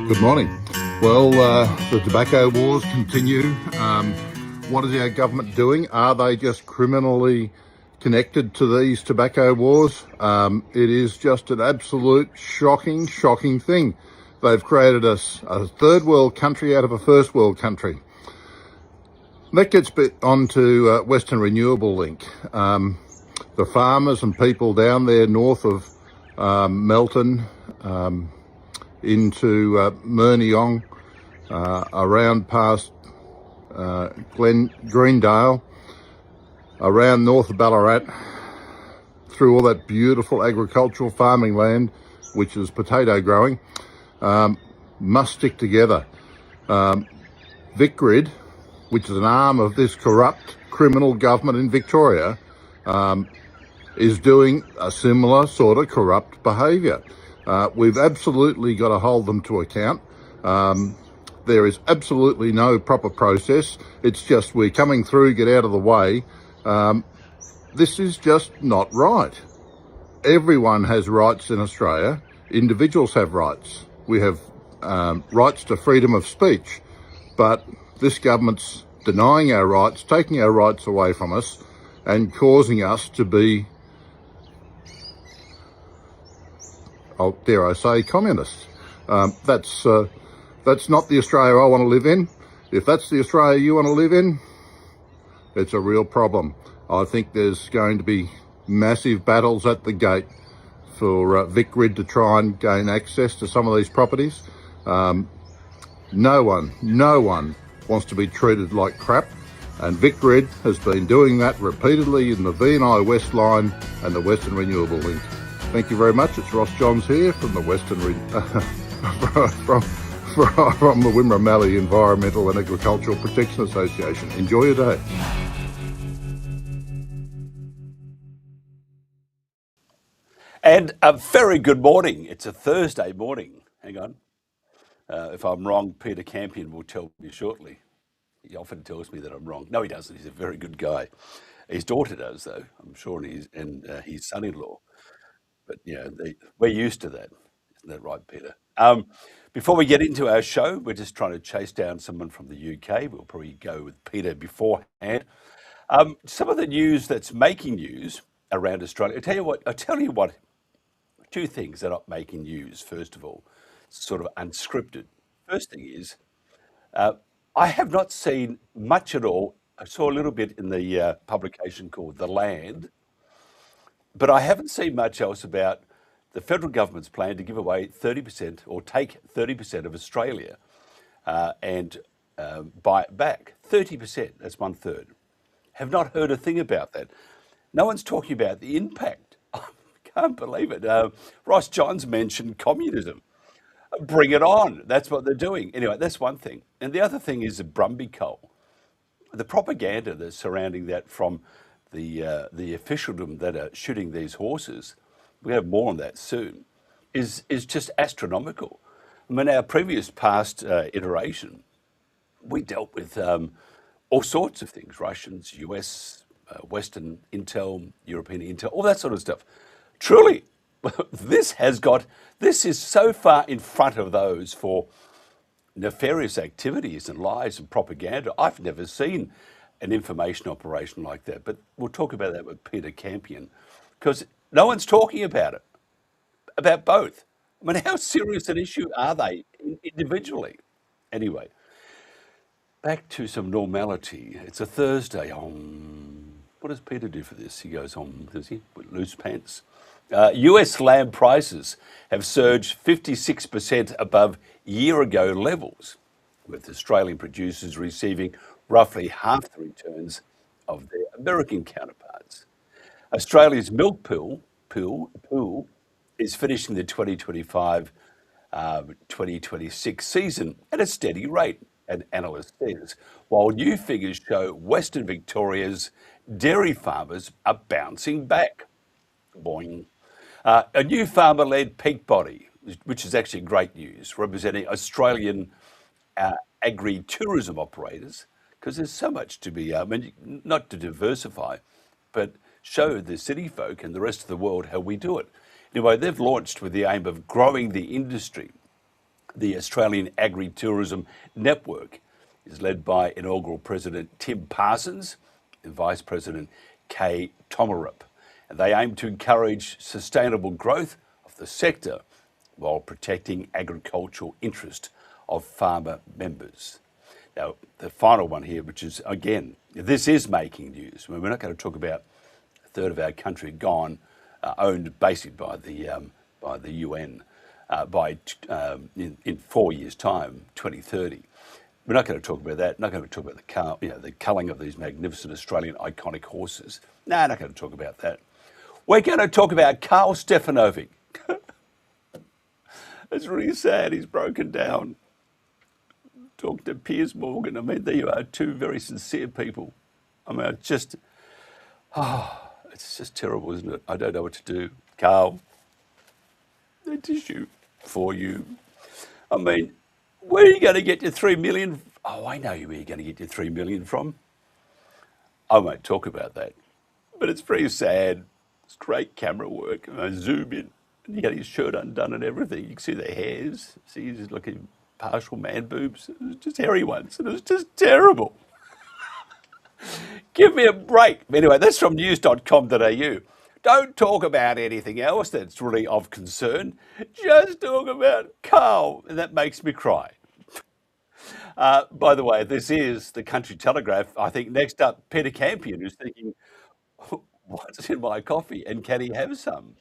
Good morning. Well, the tobacco wars continue. What is our government doing? Are they just criminally connected to these tobacco wars? It is just an absolute shocking thing. They've created a third world country out of a first world country. That gets onto Western Renewable Link. The farmers and people down there north of Melton, into Murniong, around past Greendale, around north of Ballarat, through all that beautiful agricultural farming land, which is potato growing, must stick together. VicGrid, which is an arm of this corrupt criminal government in Victoria, is doing a similar sort of corrupt behaviour. We've absolutely got to hold them to account. There is absolutely no proper process. It's just we're coming through, get out of the way. This is just not right. Everyone has rights in Australia. Individuals have rights. We have rights to freedom of speech. But this government's denying our rights, taking our rights away from us, and causing us to be, dare I say, communists. That's not the Australia I want to live in. If that's the Australia you want to live in, it's a real problem. I think there's going to be massive battles at the gate for VicGrid to try and gain access to some of these properties. No one wants to be treated like crap, and VicGrid has been doing that repeatedly in the V&I West Line and the Western Renewable Link. Thank you very much. It's Ross Johns here from the from the Wimmera Mallee Environmental and Agricultural Protection Association. Enjoy your day. And a very good morning. It's a Thursday morning. Hang on. If I'm wrong, Peter Campion will tell me shortly. He often tells me that I'm wrong. No, he doesn't. He's a very good guy. His daughter does, though, I'm sure, and his son-in-law. But, we're used to that. Isn't that right, Peter? Before we get into our show, we're just trying to chase down someone from the UK. We'll probably go with Peter beforehand. Some of the news that's making news around Australia. I'll tell you what, two things that are not making news, first of all, sort of unscripted. First thing is, I have not seen much at all. I saw a little bit in the publication called The Land, but I haven't seen much else about the federal government's plan to give away 30% or take 30% of Australia and buy it back. 30%, that's 1/3. Have not heard a thing about that. No one's talking about the impact. I can't believe it. Ross Johns mentioned communism. Bring it on. That's what they're doing. Anyway, that's one thing. And the other thing is the Brumby coal. The propaganda that's surrounding that from the officialdom that are shooting these horses, we have more on that soon, is just astronomical. I mean, our previous past iteration, we dealt with all sorts of things, Russians, US, Western intel, European intel, all that sort of stuff. Truly, this is so far in front of those for nefarious activities and lies and propaganda. I've never seen an information operation like that, but we'll talk about that with Peter Campion, because no one's talking about it, about both. I mean, how serious an issue are they individually? Anyway, back to some normality. It's a Thursday. What does Peter do for this? He goes on, does he? With loose pants. US lamb prices have surged 56% above year-ago levels, with Australian producers receiving roughly half the returns of their American counterparts. Australia's milk pool is finishing the 2025-2026 season at a steady rate, an analyst says, while new figures show Western Victoria's dairy farmers are bouncing back. Boing. A new farmer-led peak body, which is actually great news, representing Australian agri-tourism operators, because there's so much to be, not to diversify, but show the city folk and the rest of the world how we do it. Anyway, they've launched with the aim of growing the industry The Australian Agri-Tourism Network is led by inaugural President Tim Parsons and Vice President Kay Tomarup. And they aim to encourage sustainable growth of the sector while protecting agricultural interest of farmer members. Now, the final one here, which is, again, this is making news. I mean, we're not going to talk about a third of our country gone, owned basically by the UN in 4 years' time, 2030. We're not going to talk about that. Not going to talk about the culling of these magnificent Australian iconic horses. No, not going to talk about that. We're going to talk about Carl Stefanovic. It's really sad. He's broken down. Talk to Piers Morgan. I mean, there you are, two very sincere people. I mean, it's just terrible, isn't it? I don't know what to do. Carl, the tissue for you. I mean, where are you going to get your 3 million? Oh, I know where you're going to get your 3 million from. I won't talk about that. But it's very sad. It's great camera work. And I zoom in, and you got his shirt undone and everything. You can see the hairs. See, he's looking partial man boobs. It was just hairy ones, and it was just terrible. Give me a break. Anyway, that's from news.com.au. Don't talk about anything else that's really of concern. Just talk about Carl, and that makes me cry. By the way, this is the Country Telegraph. I think next up, Peter Campion, who's thinking, what's in my coffee, and can he have some?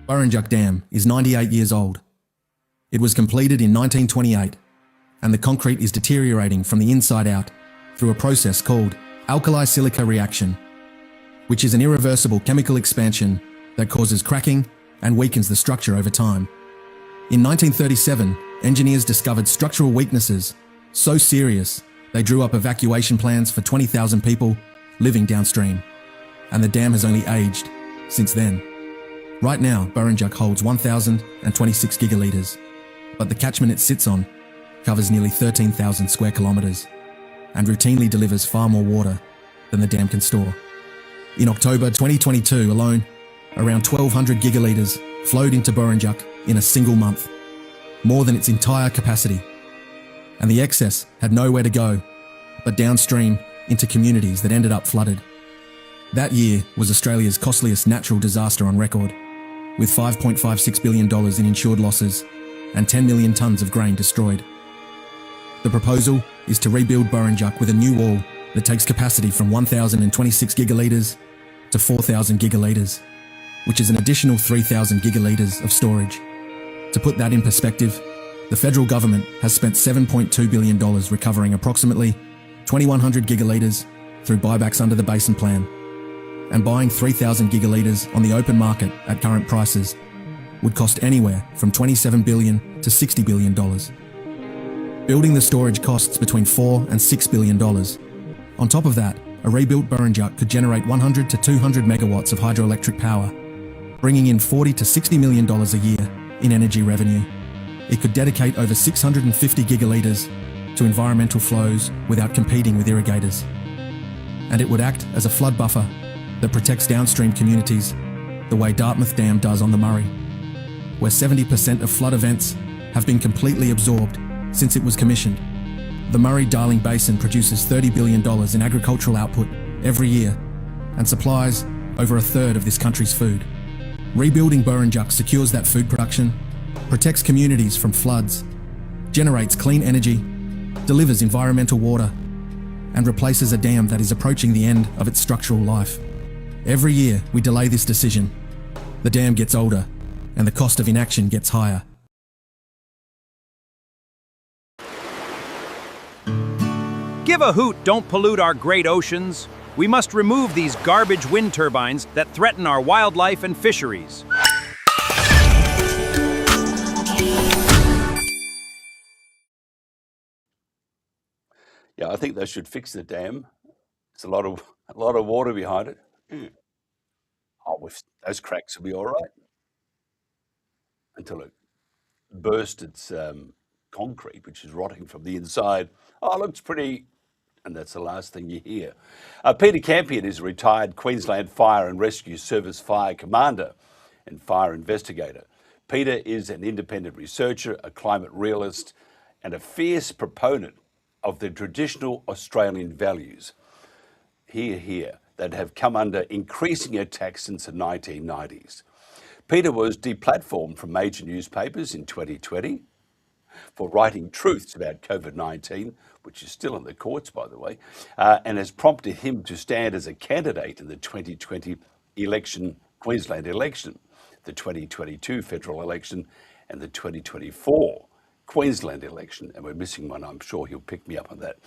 Burrinjuck Dam is 98 years old. It was completed in 1928, and the concrete is deteriorating from the inside out through a process called alkali-silica reaction, which is an irreversible chemical expansion that causes cracking and weakens the structure over time. In 1937, engineers discovered structural weaknesses so serious they drew up evacuation plans for 20,000 people living downstream, and the dam has only aged since then. Right now, Burrinjuck holds 1,026 gigalitres, but the catchment it sits on covers nearly 13,000 square kilometres and routinely delivers far more water than the dam can store. In October 2022 alone, around 1,200 gigalitres flowed into Burrinjuck in a single month, more than its entire capacity. And the excess had nowhere to go but downstream into communities that ended up flooded. That year was Australia's costliest natural disaster on record, with $5.56 billion in insured losses and 10 million tonnes of grain destroyed. The proposal is to rebuild Burrinjuck with a new wall that takes capacity from 1,026 gigalitres to 4,000 gigalitres, which is an additional 3,000 gigalitres of storage. To put that in perspective, the federal government has spent $7.2 billion recovering approximately 2,100 gigalitres through buybacks under the Basin Plan, and buying 3,000 gigalitres on the open market at current prices would cost anywhere from $27 billion to $60 billion. Building the storage costs between $4 and $6 billion. On top of that, a rebuilt Burrinjuck could generate 100 to 200 megawatts of hydroelectric power, bringing in $40 to $60 million a year in energy revenue. It could dedicate over 650 gigalitres to environmental flows without competing with irrigators. And it would act as a flood buffer that protects downstream communities the way Dartmouth Dam does on the Murray. where 70% of flood events have been completely absorbed since it was commissioned. The Murray-Darling Basin produces $30 billion in agricultural output every year and supplies over a third of this country's food. Rebuilding Burrinjuck secures that food production, protects communities from floods, generates clean energy, delivers environmental water, and replaces a dam that is approaching the end of its structural life. Every year we delay this decision. The dam gets older and the cost of inaction gets higher. Give a hoot, don't pollute our great oceans. We must remove these garbage wind turbines that threaten our wildlife and fisheries. Yeah, I think they should fix the dam. There's a lot of water behind it. Oh, those cracks will be all right until it burst its concrete, which is rotting from the inside. Oh, it looks pretty, and that's the last thing you hear. Peter Campion is a retired Queensland Fire and Rescue Service fire commander and fire investigator. Peter is an independent researcher, a climate realist, and a fierce proponent of the traditional Australian values, here, that have come under increasing attack since the 1990s. Peter was deplatformed from major newspapers in 2020 for writing truths about COVID-19, which is still in the courts, by the way, and has prompted him to stand as a candidate in the 2020 Queensland election, the 2022 federal election, and the 2024 Queensland election, and we're missing one. I'm sure he'll pick me up on that.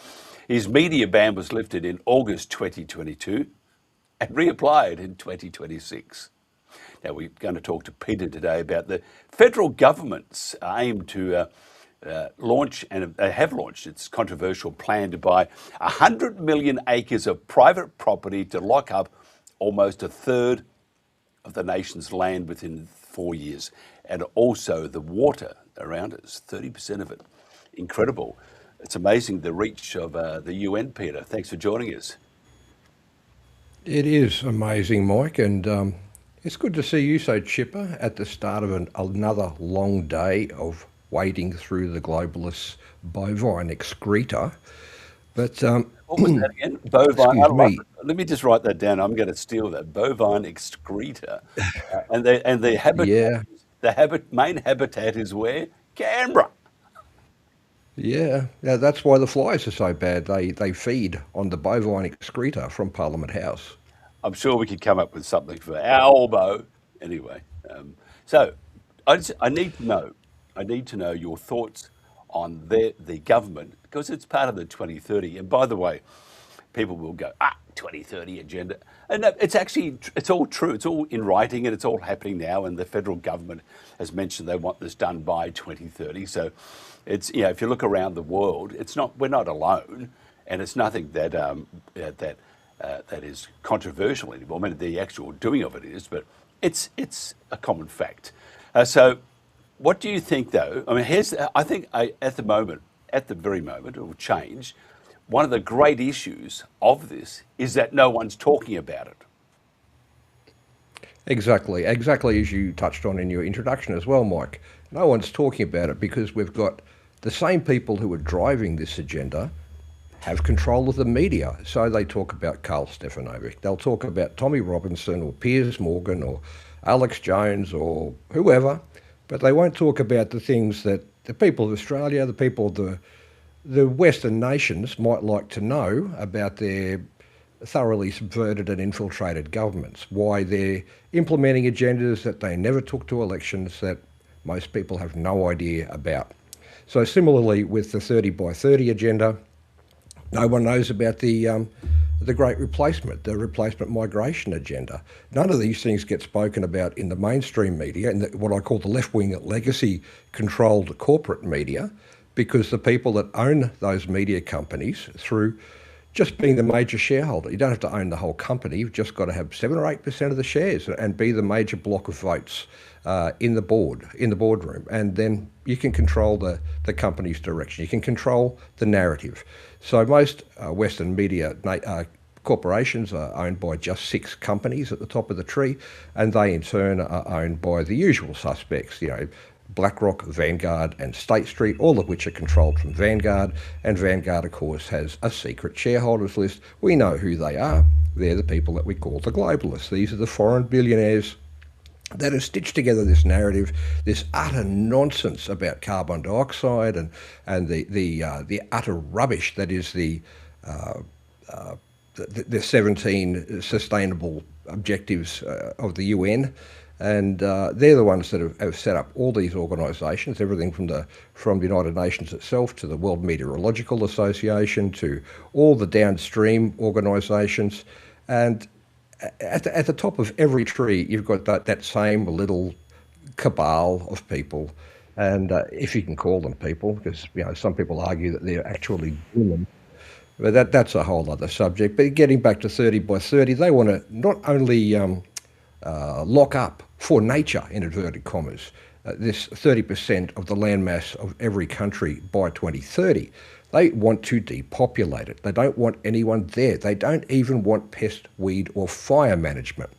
His media ban was lifted in August 2022 and reapplied in 2026. Now, we're going to talk to Peter today about the federal government's aim to launch, and they have launched its controversial plan to buy 100 million acres of private property to lock up almost a third of the nation's land within 4 years, and also the water around us, 30% of it. Incredible. It's amazing the reach of the UN, Peter. Thanks for joining us. It is amazing, Mike, and it's good to see you so chipper at the start of another long day of wading through the globalists' bovine excreta. But what was that again? Bovine. Excuse me. Let me just write that down. I'm going to steal that. Bovine excreta, and the habitat. Yeah. The main habitat is where? Canberra. Yeah, that's why the flies are so bad. They feed on the bovine excreta from Parliament House. I'm sure we could come up with something for our elbow. Anyway, so I need to know your thoughts on the government, because it's part of the 2030. And by the way, people will go, 2030 agenda. And it's all true. It's all in writing and it's all happening now. And the federal government has mentioned they want this done by 2030. So it's, if you look around the world, we're not alone, and it's nothing that is controversial anymore. I mean, the actual doing of it is, but it's a common fact. So what do you think, though? I mean, at the very moment, it will change. One of the great issues of this is that no one's talking about it. Exactly as you touched on in your introduction as well, Mike. No one's talking about it because we've got the same people who are driving this agenda have control of the media. So they talk about Carl Stefanovic. They'll talk about Tommy Robinson or Piers Morgan or Alex Jones or whoever, but they won't talk about the things that the people of Australia, the people of the Western nations might like to know about their thoroughly subverted and infiltrated governments, why they're implementing agendas that they never took to elections that most people have no idea about. So similarly with the 30 by 30 agenda, no one knows about the great replacement, the replacement migration agenda. None of these things get spoken about in the mainstream media, in what I call the left-wing legacy-controlled corporate media, because the people that own those media companies, through just being the major shareholder, you don't have to own the whole company, you've just got to have 7 or 8% of the shares and be the major block of votes in the boardroom. And then you can control the company's direction. You can control the narrative. So most Western media corporations are owned by just 6 companies at the top of the tree, and they in turn are owned by the usual suspects, BlackRock, Vanguard and State Street, all of which are controlled from Vanguard. And Vanguard, of course, has a secret shareholders list. We know who they are. They're the people that we call the globalists. These are the foreign billionaires that have stitched together this narrative, this utter nonsense about carbon dioxide and the utter rubbish that is the 17 sustainable objectives of the UN. And they're the ones that have set up all these organisations, everything from the United Nations itself to the World Meteorological Association to all the downstream organisations. And at the top of every tree, you've got that same little cabal of people. And if you can call them people, because some people argue that they're actually human. But that's a whole other subject. But getting back to 30 by 30, they want to not only lock up for nature, in inverted commas, this 30% of the landmass of every country by 2030. They want to depopulate it. They don't want anyone there. They don't even want pest, weed or fire management.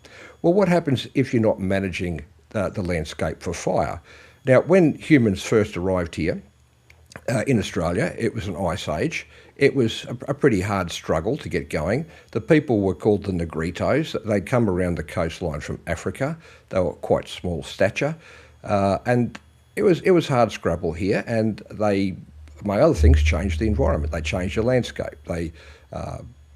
Well, what happens if you're not managing the landscape for fire? Now, when humans first arrived here in Australia, it was an ice age. It was a pretty hard struggle to get going. The people were called the Negritos. They'd come around the coastline from Africa. They were quite small stature. And it was hard scrabble here. And they, among other things, changed the environment. They changed the landscape. They,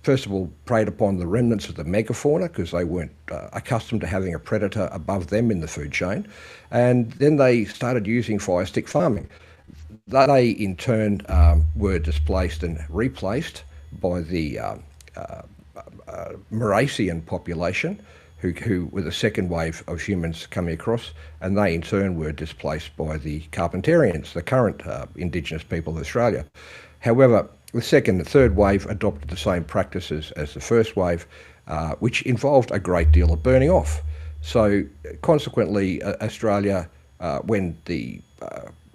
first of all, preyed upon the remnants of the megafauna because they weren't accustomed to having a predator above them in the food chain. And then they started using fire stick farming. They, in turn, were displaced and replaced by the Mauritian population, who were the second wave of humans coming across, and they, in turn, were displaced by the Carpentarians, the current Indigenous people of Australia. However, the second and third wave adopted the same practices as the first wave, which involved a great deal of burning off. So, consequently, Australia, when the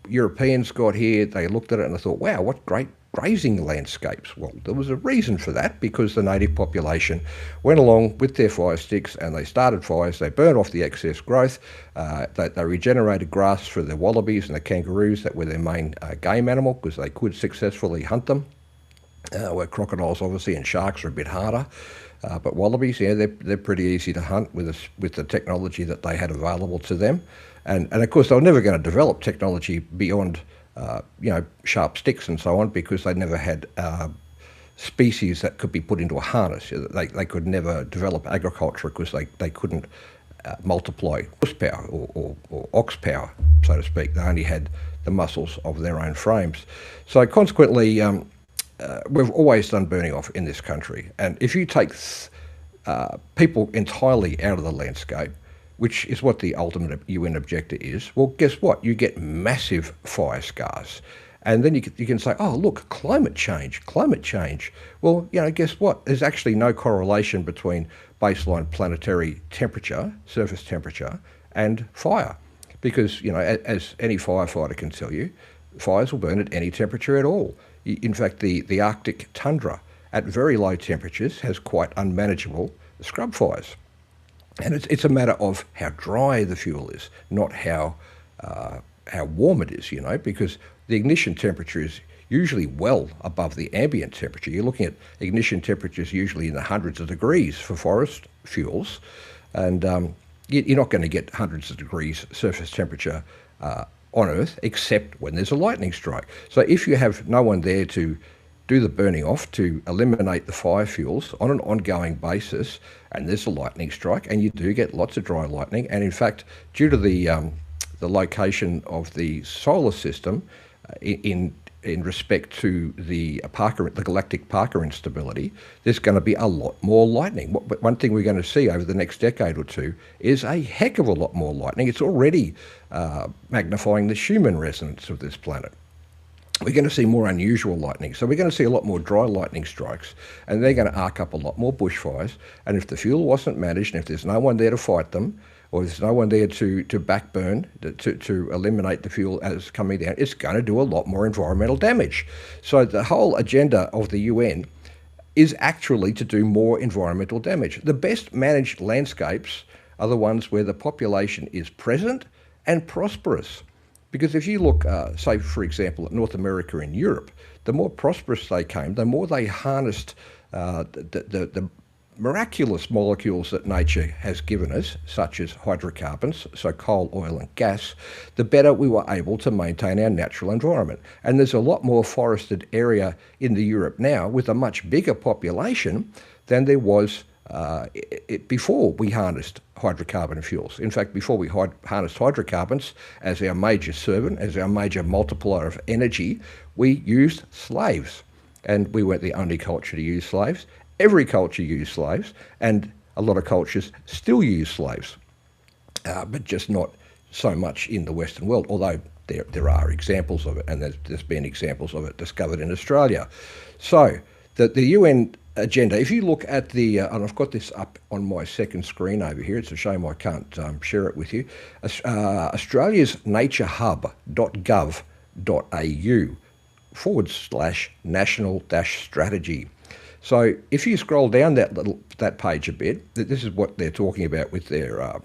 Europeans got here, they looked at it and they thought, wow, what great grazing landscapes. Well, there was a reason for that, because the native population went along with their fire sticks and they started fires. They burned off the excess growth. They regenerated grass for the wallabies and the kangaroos that were their main game animal, because they could successfully hunt them. Where crocodiles, obviously, and sharks are a bit harder. But wallabies, yeah, they're pretty easy to hunt with the technology that they had available to them. And of course, they were never going to develop technology beyond, sharp sticks and so on, because they never had species that could be put into a harness. They could never develop agriculture because they couldn't multiply horsepower or ox power, so to speak. They only had the muscles of their own frames. So consequently, we've always done burning off in this country. And if you take people entirely out of the landscape, which is what the ultimate UN objective is, well, guess what? You get massive fire scars. And then you can say, oh, look, climate change. Well, guess what? There's actually no correlation between baseline planetary temperature, surface temperature, and fire. Because, as any firefighter can tell you, fires will burn at any temperature at all. In fact, the Arctic tundra at very low temperatures has quite unmanageable scrub fires. And it's a matter of how dry the fuel is, not how warm it is, because the ignition temperature is usually well above the ambient temperature. You're looking at ignition temperatures usually in the hundreds of degrees for forest fuels, and you're not going to get hundreds of degrees surface temperature on Earth, except when there's a lightning strike. So if you have no one there to do the burning off, to eliminate the fire fuels on an ongoing basis, and there's a lightning strike, and you do get lots of dry lightning, and in fact, due to the location of the solar system, in respect to the galactic Parker instability, there's going to be a lot more lightning. One thing we're going to see over the next decade or two is a heck of a lot more lightning. It's already magnifying the Schumann resonance of this planet. We're going to see more unusual lightning. So we're going to see a lot more dry lightning strikes, and they're going to arc up a lot more bushfires. And if the fuel wasn't managed, and if there's no one there to fight them, or there's no one there to backburn, to eliminate the fuel as it's coming down, it's going to do a lot more environmental damage. So the whole agenda of the UN is actually to do more environmental damage. The best managed landscapes are the ones where the population is present and prosperous. Because if you look, say, for example, at North America and Europe, the more prosperous they came, the more they harnessed the miraculous molecules that nature has given us, such as hydrocarbons, so coal, oil and gas, the better we were able to maintain our natural environment. And there's a lot more forested area in the Europe now with a much bigger population than there was before we harnessed hydrocarbon fuels. In fact, before we harnessed hydrocarbons as our major servant, as our major multiplier of energy, we used slaves. And we weren't the only culture to use slaves. Every culture used slaves, and a lot of cultures still use slaves, but just not so much in the Western world, although there are examples of it, and there's been examples of it discovered in Australia. So the UN agenda, if you look at the, and I've got this up on my second screen over here, it's a shame I can't share it with you, Australia's naturehub.gov.au/national-strategy. So if you scroll down that page a bit, this is what they're talking about with their,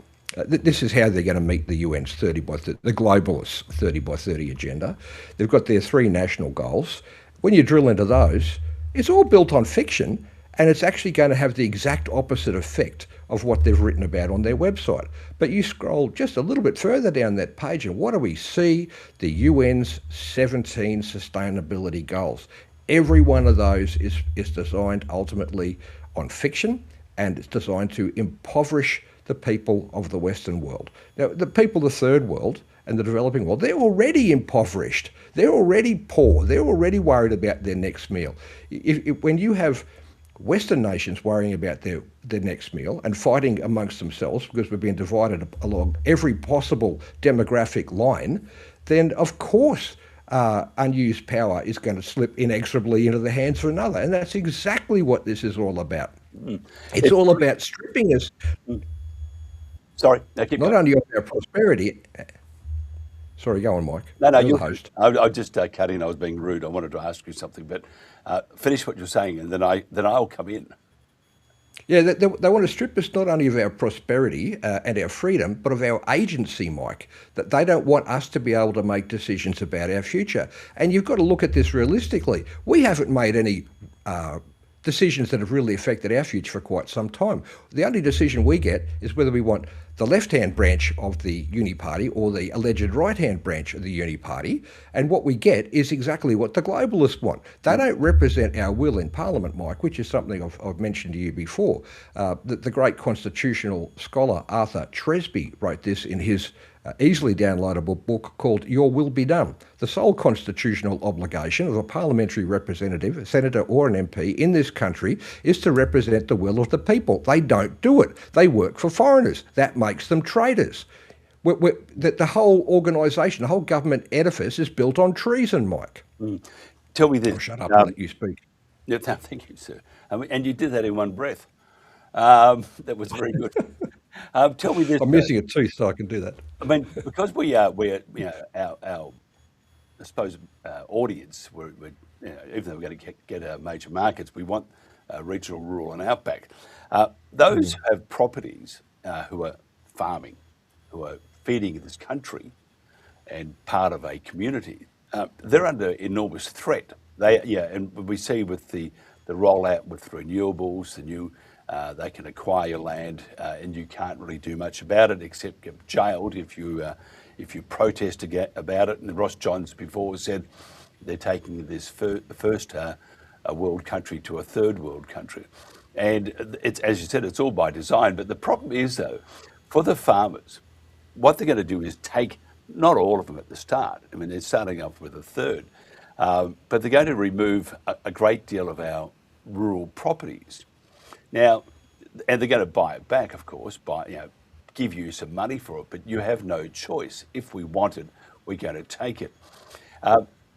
this is how they're going to meet the UN's 30 by 30, the globalists 30 by 30 agenda. They've got their 3 national goals. When you drill into those, it's all built on fiction, and it's actually going to have the exact opposite effect of what they've written about on their website. But you scroll just a little bit further down that page, and what do we see? The UN's 17 sustainability goals. Every one of those is designed ultimately on fiction, and it's designed to impoverish the people of the Western world. Now, the people of the Third World and the developing world, they're already impoverished. They're already poor. They're already worried about their next meal. When you have Western nations worrying about their next meal and fighting amongst themselves because we're being divided along every possible demographic line, then of course unused power is going to slip inexorably into the hands of another. And that's exactly what this is all about. It's all about stripping us, Sorry, not only of our prosperity. Sorry, go on, Mike. No, you're the host. I just cut in. I was being rude. I wanted to ask you something, but finish what you're saying, and then I'll come in. Yeah, they want to strip us not only of our prosperity and our freedom, but of our agency, Mike. That they don't want us to be able to make decisions about our future. And you've got to look at this realistically. We haven't made any decisions that have really affected our future for quite some time. The only decision we get is whether we want the left-hand branch of the uni party or the alleged right-hand branch of the uni party. And what we get is exactly what the globalists want. They don't represent our will in Parliament, Mike, which is something I've mentioned to you before. The great constitutional scholar Arthur Tresby wrote this in his easily downloadable book called Your Will Be Done. The sole constitutional obligation of a parliamentary representative, a senator or an MP in this country is to represent the will of the people. They don't do it. They work for foreigners. That makes them traitors. The whole organisation, the whole government edifice is built on treason, Mike. Tell me this. I'll shut up and let you speak. Yeah, thank you, sir. And you did that in one breath. That was very good. Tell me this. I'm missing a tooth, so I can do that. I mean, because we're our I suppose audience. Even though we're going to get our major markets, we want regional, rural, and outback. Those who have properties who are farming, who are feeding this country, and part of a community, they're under enormous threat. And we see with the rollout with renewables, the new. They can acquire your land, and you can't really do much about it except get jailed if you protest about it. And Ross Johns before said they're taking this first a world country to a third world country, and it's, as you said, it's all by design. But the problem is, though, for the farmers, what they're going to do is take not all of them at the start. I mean, they're starting off with a third, but they're going to remove a great deal of our rural properties. Now, and they're going to buy it back, of course, give you some money for it, but you have no choice. If we want it, we're going to take it.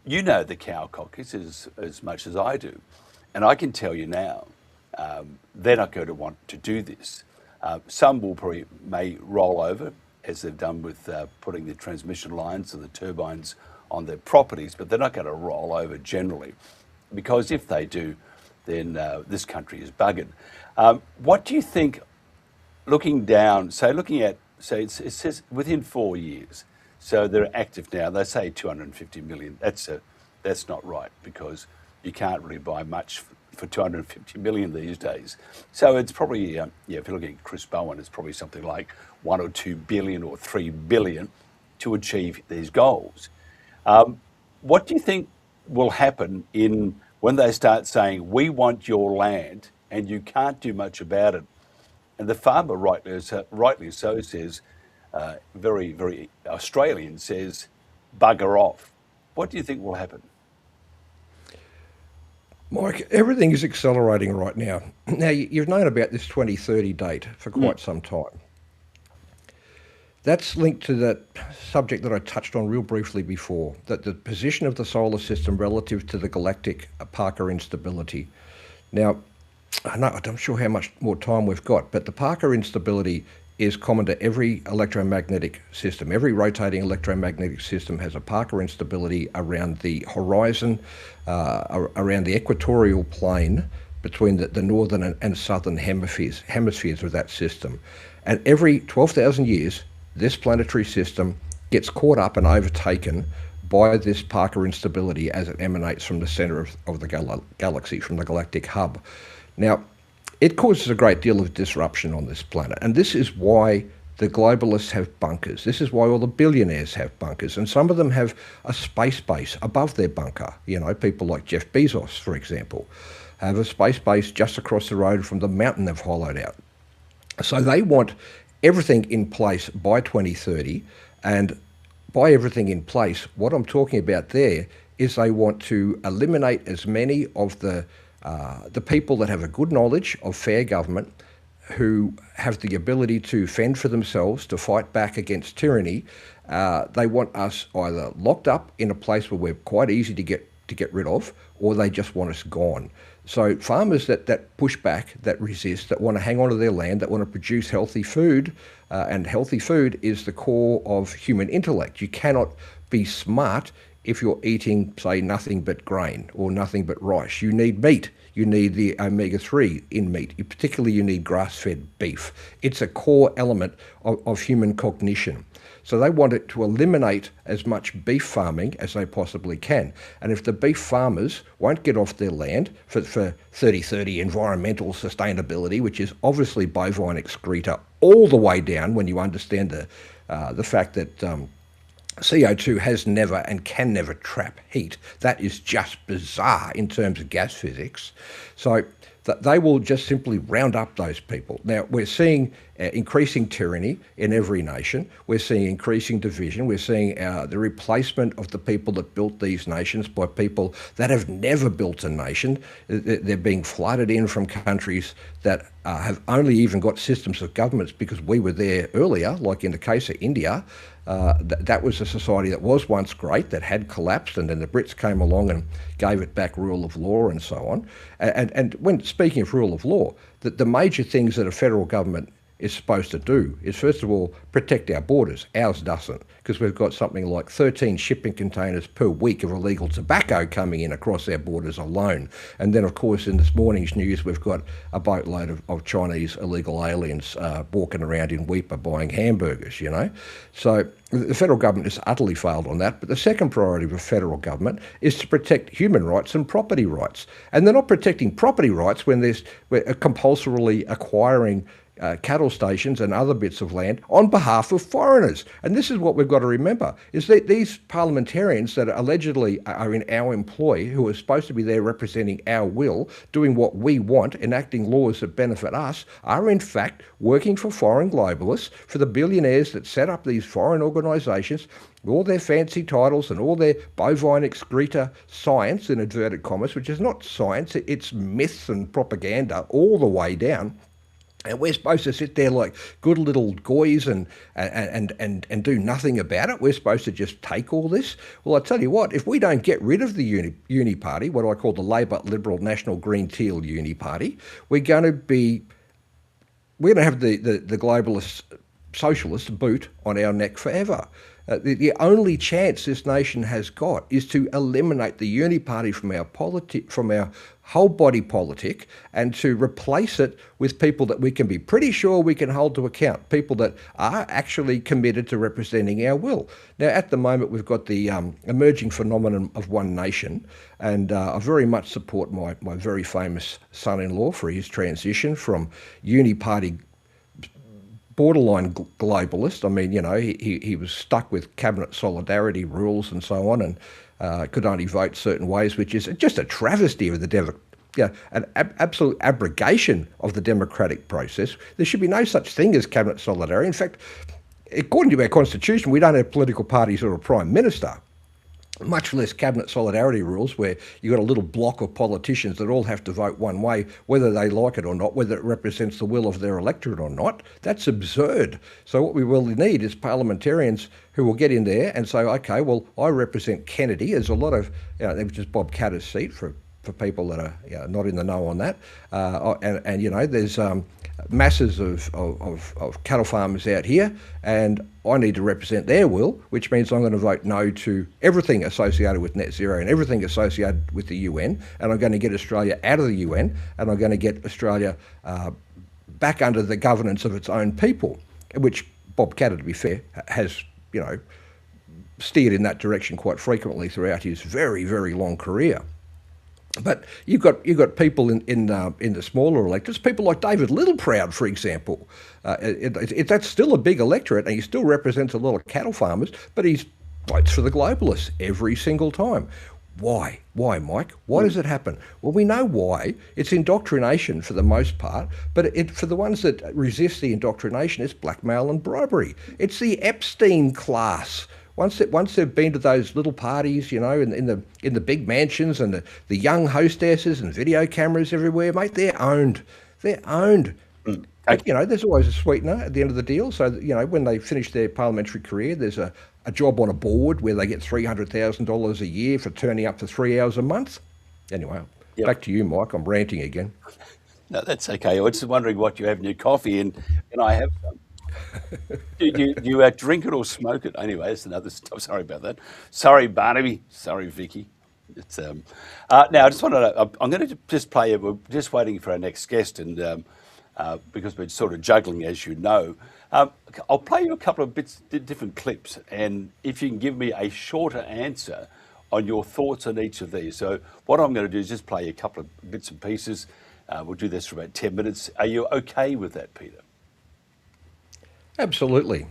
You know the cow caucus as much as I do, and I can tell you now, they're not going to want to do this. Some may roll over, as they've done with putting the transmission lines and the turbines on their properties, but they're not going to roll over generally, because if they do, then this country is buggered. What do you think, looking down, looking at, it says within 4 years, so they're active now, they say 250 million. That's not right, because you can't really buy much for 250 million these days. So it's probably, if you're looking at Chris Bowen, it's probably something like 1 or 2 billion or 3 billion to achieve these goals. What do you think will happen when they start saying, we want your land and you can't do much about it? And the farmer, rightly so, says, very, very Australian, says, bugger off. What do you think will happen? Mike, everything is accelerating right now. Now, you've known about this 2030 date for quite some time. That's linked to that subject that I touched on real briefly before, that the position of the solar system relative to the galactic Parker instability. Now, I'm not sure how much more time we've got, but the Parker instability is common to every electromagnetic system. Every rotating electromagnetic system has a Parker instability around the horizon, around the equatorial plane between the northern and southern hemispheres of that system. And every 12,000 years, this planetary system gets caught up and overtaken by this Parker instability as it emanates from the center of the galaxy, from the galactic hub. Now, it causes a great deal of disruption on this planet, and this is why the globalists have bunkers. This is why all the billionaires have bunkers, and some of them have a space base above their bunker. You know, people like Jeff Bezos, for example, have a space base just across the road from the mountain they've hollowed out. So they want everything in place by 2030, and by everything in place, what I'm talking about there is they want to eliminate as many of the people that have a good knowledge of fair government, who have the ability to fend for themselves, to fight back against tyranny. They want us either locked up in a place where we're quite easy to get rid of, or they just want us gone. So farmers that push back, that resist, that want to hang on to their land, that want to produce healthy food, and healthy food is the core of human intellect. You cannot be smart if you're eating, say, nothing but grain or nothing but rice. You need meat. You need the omega-3 in meat. Particularly, you need grass-fed beef. It's a core element of human cognition. So they want it to eliminate as much beef farming as they possibly can. And if the beef farmers won't get off their land for 30-30 environmental sustainability, which is obviously bovine excreta all the way down, when you understand the fact that CO2 has never and can never trap heat. That is just bizarre in terms of gas physics. So that they will just simply round up those people. Now, we're seeing increasing tyranny in every nation. We're seeing increasing division. We're seeing the replacement of the people that built these nations by people that have never built a nation. They're being flooded in from countries that have only even got systems of governments because we were there earlier, like in the case of India. That was a society that was once great, that had collapsed, and then the Brits came along and gave it back rule of law and so on. And when speaking of rule of law, the major things that a federal government is supposed to do is, first of all, protect our borders. Ours doesn't, because we've got something like 13 shipping containers per week of illegal tobacco coming in across our borders alone. And then, of course, in this morning's news, we've got a boatload of Chinese illegal aliens walking around in Weipa buying hamburgers, you know. So the federal government has utterly failed on that. But the second priority of a federal government is to protect human rights and property rights. And they're not protecting property rights when we're compulsorily acquiring cattle stations and other bits of land on behalf of foreigners. And this is what we've got to remember, is that these parliamentarians that allegedly are in our employ, who are supposed to be there representing our will, doing what we want, enacting laws that benefit us, are in fact working for foreign globalists, for the billionaires that set up these foreign organisations, with all their fancy titles and all their bovine excreta science, in inverted commas, which is not science, it's myths and propaganda all the way down. And we're supposed to sit there like good little goys and do nothing about it. We're supposed to just take all this. Well, I tell you what, if we don't get rid of the uni party, what I call the Labor, Liberal, National, Green, Teal uni party, we're going to have the globalist socialist boot on our neck forever. The only chance this nation has got is to eliminate the uni-party from our whole body politic, and to replace it with people that we can be pretty sure we can hold to account, people that are actually committed to representing our will. Now, at the moment, we've got the emerging phenomenon of one nation, and I very much support my very famous son-in-law for his transition from uni-party borderline globalist. I mean, he was stuck with cabinet solidarity rules and so on, and could only vote certain ways, which is just a travesty of the an absolute abrogation of the democratic process. There should be no such thing as cabinet solidarity. In fact, according to our constitution, we don't have political parties or a prime minister, much less cabinet solidarity rules where you've got a little block of politicians that all have to vote one way, whether they like it or not, whether it represents the will of their electorate or not. That's absurd. So what we really need is parliamentarians who will get in there and say, okay, well, I represent Kennedy. There's a lot of, which is Bob Katter's seat for people that are not in the know on that. There's masses of cattle farmers out here, and I need to represent their will, which means I'm going to vote no to everything associated with net zero and everything associated with the UN, and I'm going to get Australia out of the UN, and I'm going to get Australia back under the governance of its own people, which Bob Katter, to be fair, has steered in that direction quite frequently throughout his very, very long career. But you've got people in the smaller electorates, people like David Littleproud, for example. That's still a big electorate, and he still represents a lot of cattle farmers, but he votes for the globalists every single time. Why? Why, Mike? Why does it happen? Well, we know why. It's indoctrination for the most part, but for the ones that resist the indoctrination, it's blackmail and bribery. It's the Epstein class. Once they've been to those little parties, in the big mansions and the young hostesses and video cameras everywhere, mate, they're owned. They're owned. But, there's always a sweetener at the end of the deal. So, when they finish their parliamentary career, there's a job on a board where they get $300,000 a year for turning up for 3 hours a month. Anyway, Back to you, Mike. I'm ranting again. No, that's okay. I was just wondering what you have in your coffee, and I have some. Do you drink it or smoke it? Anyway, that's another stuff. Sorry about that. Sorry, Barnaby. Sorry, Vicky. It's now I just want to. I'm going to just play. We're just waiting for our next guest, and because we're sort of juggling, as you know, I'll play you a couple of different clips, and if you can give me a shorter answer on your thoughts on each of these. So what I'm going to do is just play a couple of bits and pieces. We'll do this for about 10 minutes. Are you okay with that, Peter? Absolutely.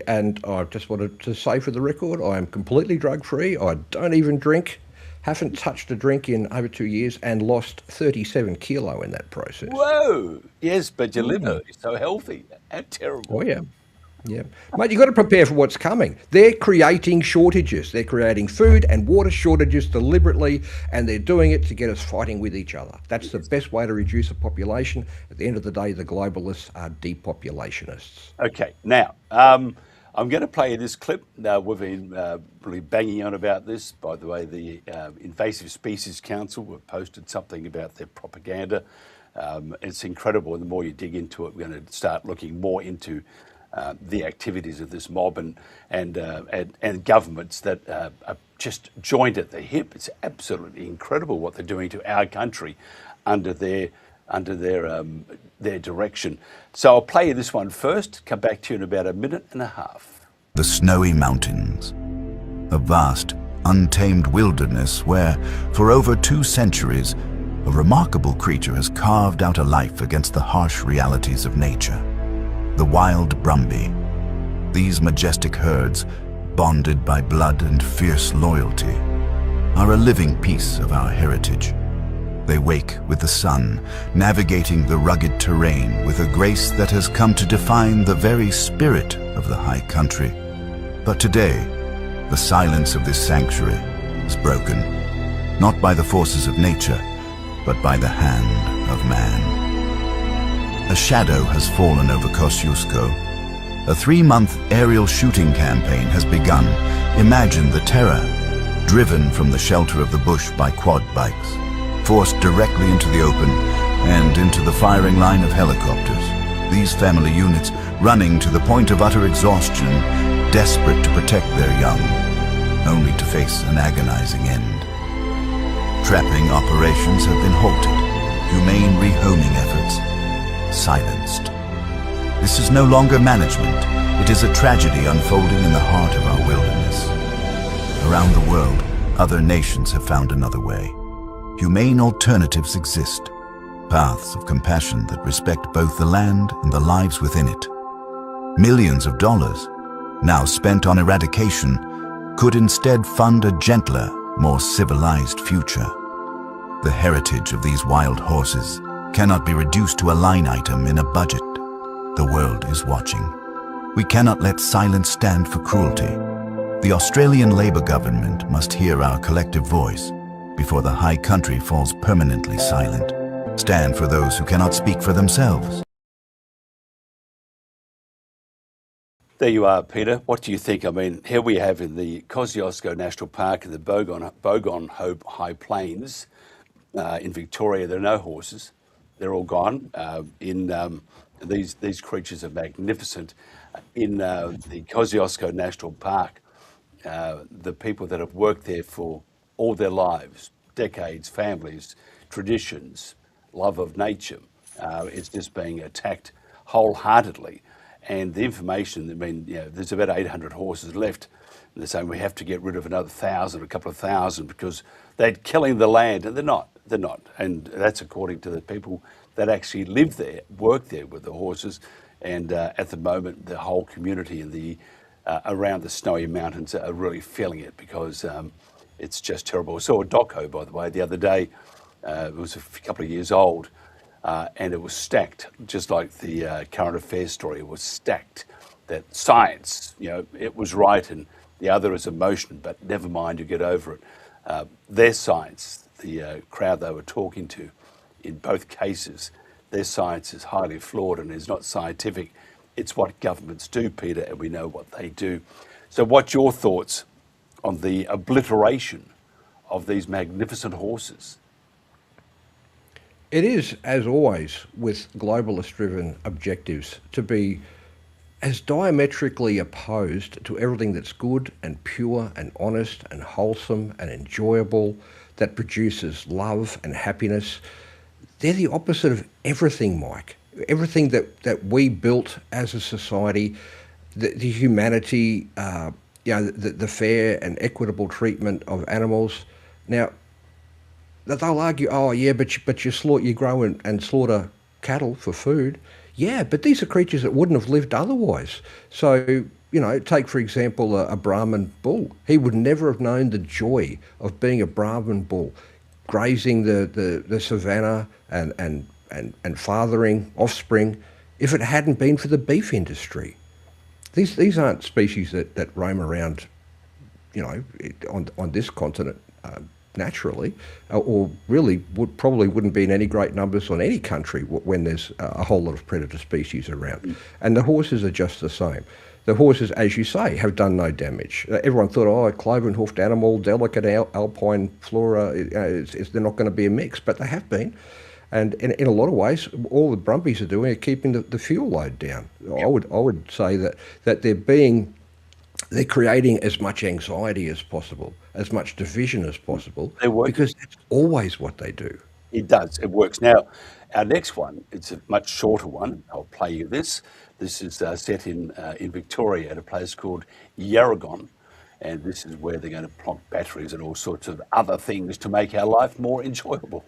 And I just wanted to say for the record, I am completely drug-free. I don't even drink, haven't touched a drink in over 2 years, and lost 37 kilo in that process. Whoa! Yes, but your liver is so healthy. How terrible. Oh, yeah. Yeah. Mate, you've got to prepare for what's coming. They're creating shortages. They're creating food and water shortages deliberately, and they're doing it to get us fighting with each other. That's the best way to reduce a population. At the end of the day, the globalists are depopulationists. Okay, now, I'm going to play you this clip. We've been really banging on about this. By the way, the Invasive Species Council have posted something about their propaganda. It's incredible. And the more you dig into it, we're going to start looking more into the activities of this mob and governments that are just joined at the hip. It's absolutely incredible what they're doing to our country under their direction. So I'll play you this one first, come back to you in about a minute and a half. The snowy mountains, a vast, untamed wilderness where, for over 2 centuries, a remarkable creature has carved out a life against the harsh realities of nature. The wild Brumby. These majestic herds, bonded by blood and fierce loyalty, are a living piece of our heritage. They wake with the sun, navigating the rugged terrain with a grace that has come to define the very spirit of the high country. But today, the silence of this sanctuary is broken, not by the forces of nature, but by the hand of man. A shadow has fallen over Kosciuszko. A 3-month aerial shooting campaign has begun. Imagine the terror, driven from the shelter of the bush by quad bikes, forced directly into the open and into the firing line of helicopters. These family units, running to the point of utter exhaustion, desperate to protect their young, only to face an agonizing end. Trapping operations have been halted, humane rehoming efforts silenced. This is no longer management. It is a tragedy unfolding in the heart of our wilderness. Around the world, other nations have found another way. Humane alternatives exist, paths of compassion that respect both the land and the lives within it. Millions of dollars, now spent on eradication, could instead fund a gentler, more civilized future. The heritage of these wild horses cannot be reduced to a line item in a budget. The world is watching. We cannot let silence stand for cruelty. The Australian Labor government must hear our collective voice before the high country falls permanently silent. Stand for those who cannot speak for themselves. There you are, Peter. What do you think? I mean, here we have in the Kosciuszko National Park in the Bogon High Plains in Victoria, there are no horses. They're all gone. These creatures are magnificent. In the Kosciuszko National Park, the people that have worked there for all their lives, decades, families, traditions, love of nature, it's just being attacked wholeheartedly. And the information, I mean, there's about 800 horses left. And they're saying we have to get rid of another 1,000, a couple of thousand, because they're killing the land, and they're not. And that's according to the people that actually live there, work there with the horses. And at the moment, the whole community in the around the Snowy Mountains are really feeling it, because it's just terrible. I saw a doco, by the way, the other day. It was a couple of years old. And it was stacked, just like the current affairs story. It was stacked that science, it was right, and the other is emotion, but never mind, you get over it. Their science, the crowd they were talking to, in both cases, their science is highly flawed and is not scientific. It's what governments do, Peter, and we know what they do. So what's your thoughts on the obliteration of these magnificent horses? It is, as always, with globalist-driven objectives, to be as diametrically opposed to everything that's good and pure and honest and wholesome and enjoyable, that produces love and happiness. They're the opposite of everything, Mike. Everything that we built as a society, the humanity, the fair and equitable treatment of animals. Now, they'll argue, oh yeah, but you grow and slaughter cattle for food. Yeah, but these are creatures that wouldn't have lived otherwise. So, take for example a Brahman bull. He would never have known the joy of being a Brahman bull, grazing the savannah and fathering offspring, if it hadn't been for the beef industry. These aren't species that roam around, on this continent. Naturally, or really probably wouldn't be in any great numbers on any country when there's a whole lot of predator species around. And the horses are just the same. The horses, as you say, have done no damage. Everyone thought, a cloven-hoofed animal, delicate alpine flora, they're not going to be a mix, but they have been. And in a lot of ways, all the Brumbies are doing are keeping the fuel load down. I would say that they're creating as much anxiety as possible, as much division as possible, because that's always what they do. It does. It works. Now, our next one, it's a much shorter one. I'll play you this. This is set in Victoria at a place called Yarragon, and this is where they're going to plonk batteries and all sorts of other things to make our life more enjoyable.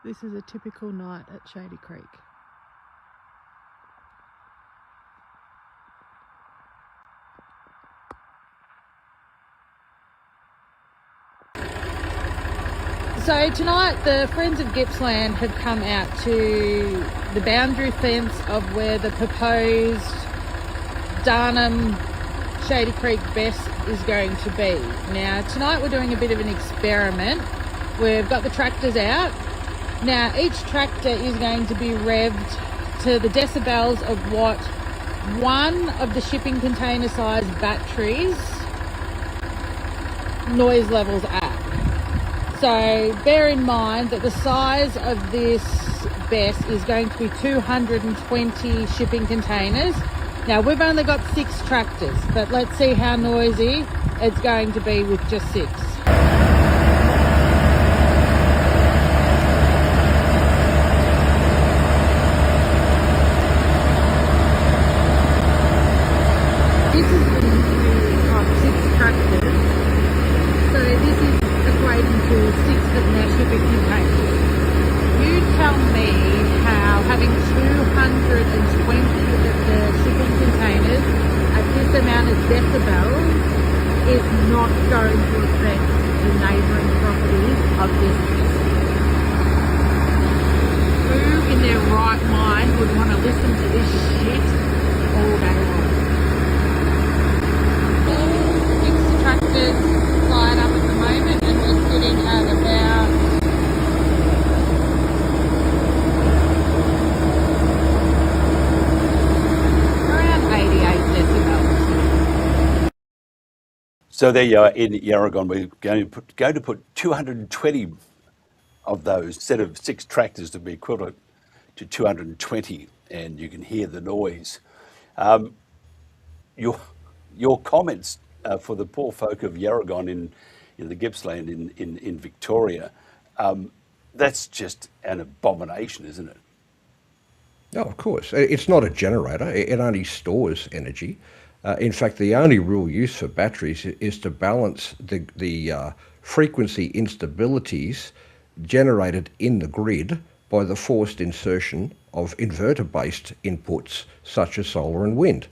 This is a typical night at Shady Creek. So tonight the Friends of Gippsland have come out to the boundary fence of where the proposed Darnum Shady Creek Bess is going to be. Now tonight we're doing a bit of an experiment. We've got the tractors out. Now each tractor is going to be revved to the decibels of what one of the shipping container size batteries noise levels at. So bear in mind that the size of this Bess is going to be 220 shipping containers Now, we've only got 6 tractors, but let's see how noisy it's going to be with just 6. This is the new of 6 tractors. So this is equating to 6 of their shipping containers. You tell me how having 220 of the shipping containers at this amount of decibels is not going to affect the neighbouring properties of this city. Who in their right mind would want to listen to this shit all day long? 6 tractors flying up at the moment, and we're sitting at about around 88 decibels. So there you are in Yarragon. We're going to put 220 of those, instead of 6 tractors, to be equivalent to 220, and you can hear the noise. Your comments for the poor folk of Yarragon in the Gippsland in Victoria, that's just an abomination, isn't it? No, of course. It's not a generator. It only stores energy. In fact, the only real use for batteries is to balance the frequency instabilities generated in the grid by the forced insertion of inverter-based inputs such as solar and wind.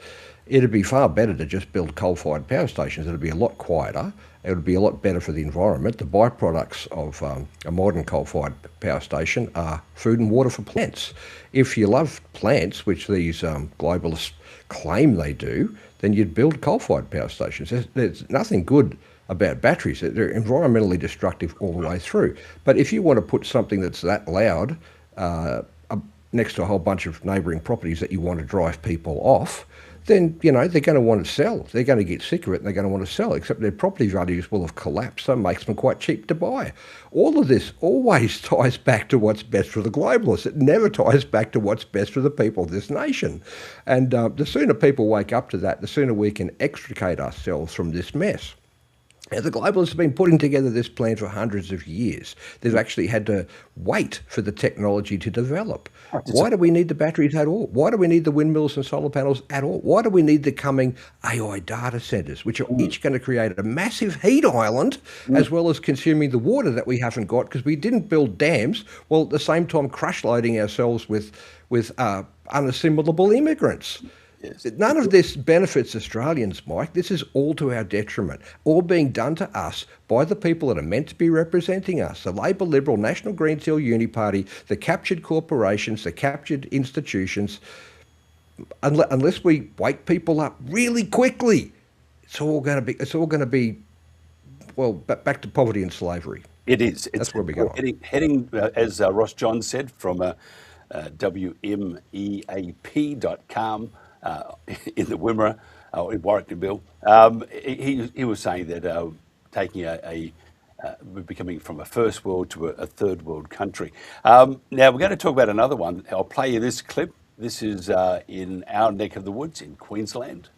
It'd be far better to just build coal-fired power stations. It'd be a lot quieter. It would be a lot better for the environment. The byproducts of a modern coal-fired power station are food and water for plants. If you love plants, which these globalists claim they do, then you'd build coal-fired power stations. There's nothing good about batteries. They're environmentally destructive all the way through. But if you want to put something that's that loud next to a whole bunch of neighbouring properties that you want to drive people off, then, you know, they're going to want to sell. They're going to get sick of it and they're going to want to sell, except their property values will have collapsed, so it makes them quite cheap to buy. All of this always ties back to what's best for the globalists. It never ties back to what's best for the people of this nation. And the sooner people wake up to that, the sooner we can extricate ourselves from this mess. Now, the globalists have been putting together this plan for hundreds of years. They've actually had to wait for the technology to develop. Why do we need the batteries at all? Why do we need the windmills and solar panels at all? Why do we need the coming AI data centres, which are each going to create a massive heat island, as well as consuming the water that we haven't got because we didn't build dams, while at the same time crush loading ourselves with unassimilable immigrants? Yes. None of this benefits Australians, Mike. This is all to our detriment, all being done to us by the people that are meant to be representing us, the Labor, Liberal, National Green Teal Uni Party, the captured corporations, the captured institutions. Unless we wake people up really quickly, it's all going to be, well, back to poverty and slavery. It is. That's where we go. Heading as Ross John said, from WMEAP.com, in the Wimmera, in Warwickville, he was saying that taking we're becoming from a first world to a third world country. Now we're going to talk about another one. I'll play you this clip. This is in our neck of the woods in Queensland.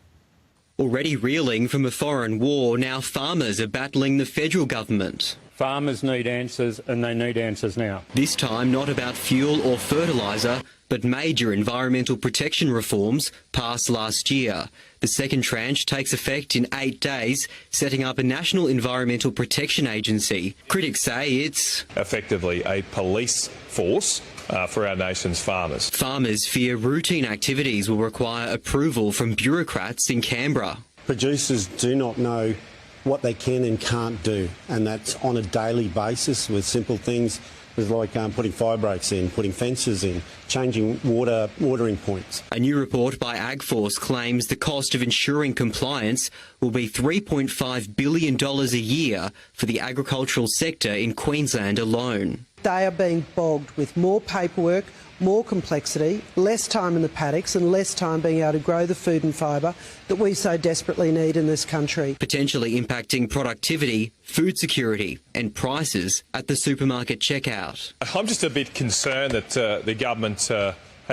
Already reeling from a foreign war, now farmers are battling the federal government. Farmers need answers, and they need answers now. This time not about fuel or fertiliser, but major environmental protection reforms passed last year. The second tranche takes effect in 8 days, setting up a National Environmental Protection Agency. Critics say it's effectively a police force for our nation's farmers. Farmers fear routine activities will require approval from bureaucrats in Canberra. Producers do not know what they can and can't do, and that's on a daily basis with simple things like putting fire breaks in, putting fences in, changing watering points. A new report by AgForce claims the cost of ensuring compliance will be $3.5 billion a year for the agricultural sector in Queensland alone. They are being bogged with more paperwork, more complexity, less time in the paddocks and less time being able to grow the food and fibre that we so desperately need in this country. Potentially impacting productivity, food security and prices at the supermarket checkout. I'm just a bit concerned that the government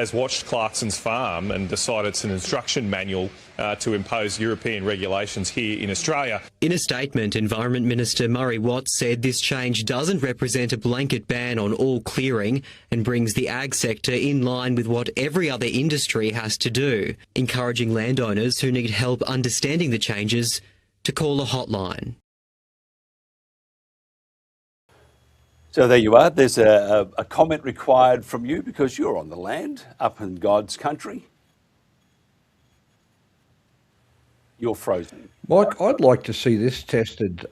has watched Clarkson's farm and decided it's an instruction manual to impose European regulations here in Australia. In a statement, Environment Minister Murray Watts said this change doesn't represent a blanket ban on all clearing and brings the ag sector in line with what every other industry has to do, encouraging landowners who need help understanding the changes to call a hotline. So there you are. There's a comment required from you because you're on the land, up in God's country. You're frozen. Mike, I'd like to see this tested.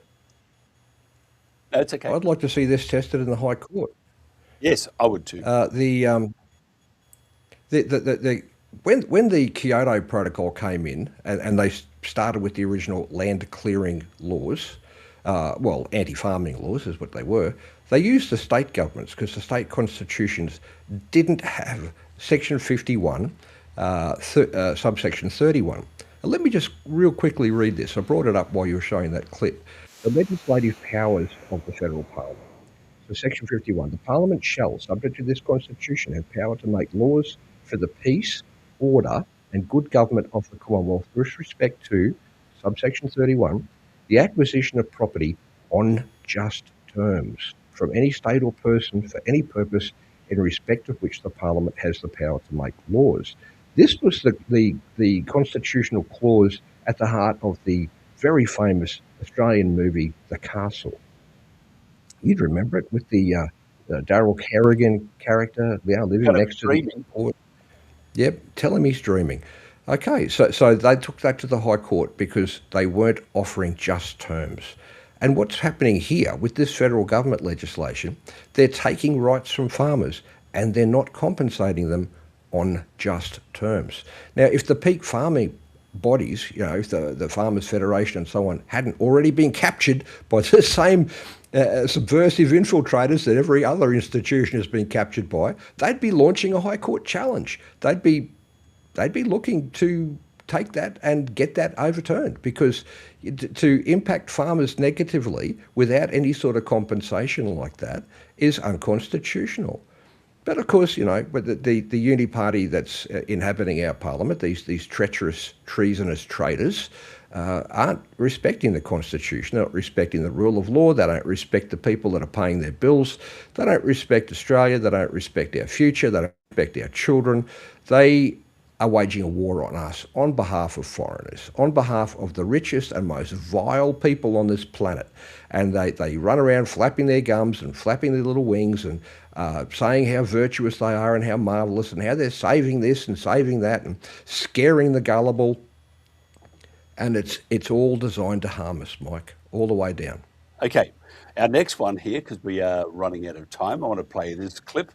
That's okay. I'd like to see this tested in the High Court. Yes, I would too. When the Kyoto Protocol came in and they started with the original land clearing laws, anti-farming laws is what they were. They used the state governments because the state constitutions didn't have Section 51, subsection 31. Now, let me just real quickly read this. I brought it up while you were showing that clip. The legislative powers of the federal parliament. So Section 51, the parliament shall, subject to this constitution, have power to make laws for the peace, order and good government of the Commonwealth with respect to, subsection 31, the acquisition of property on just terms from any state or person for any purpose in respect of which the Parliament has the power to make laws. This was the constitutional clause at the heart of the very famous Australian movie, The Castle. You'd remember it with the Daryl Kerrigan character now living next to the port. Yep, tell him he's dreaming. Okay, so they took that to the High Court because they weren't offering just terms. And what's happening here with this federal government legislation, they're taking rights from farmers and they're not compensating them on just terms. Now, if the peak farming bodies, if the Farmers Federation and so on hadn't already been captured by the same subversive infiltrators that every other institution has been captured by, they'd be launching a High Court challenge. They'd be looking to take that and get that overturned because to impact farmers negatively without any sort of compensation like that is unconstitutional. But of course, but the uni party that's inhabiting our parliament, these treacherous, treasonous traitors, aren't respecting the Constitution. They're not respecting the rule of law. They don't respect the people that are paying their bills. They don't respect Australia. They don't respect our future. They don't respect our children. They are waging a war on us on behalf of foreigners, on behalf of the richest and most vile people on this planet. And they run around flapping their gums and flapping their little wings and saying how virtuous they are and how marvellous and how they're saving this and saving that and scaring the gullible. And it's all designed to harm us, Mike, all the way down. Okay, our next one here, because we are running out of time, I want to play this clip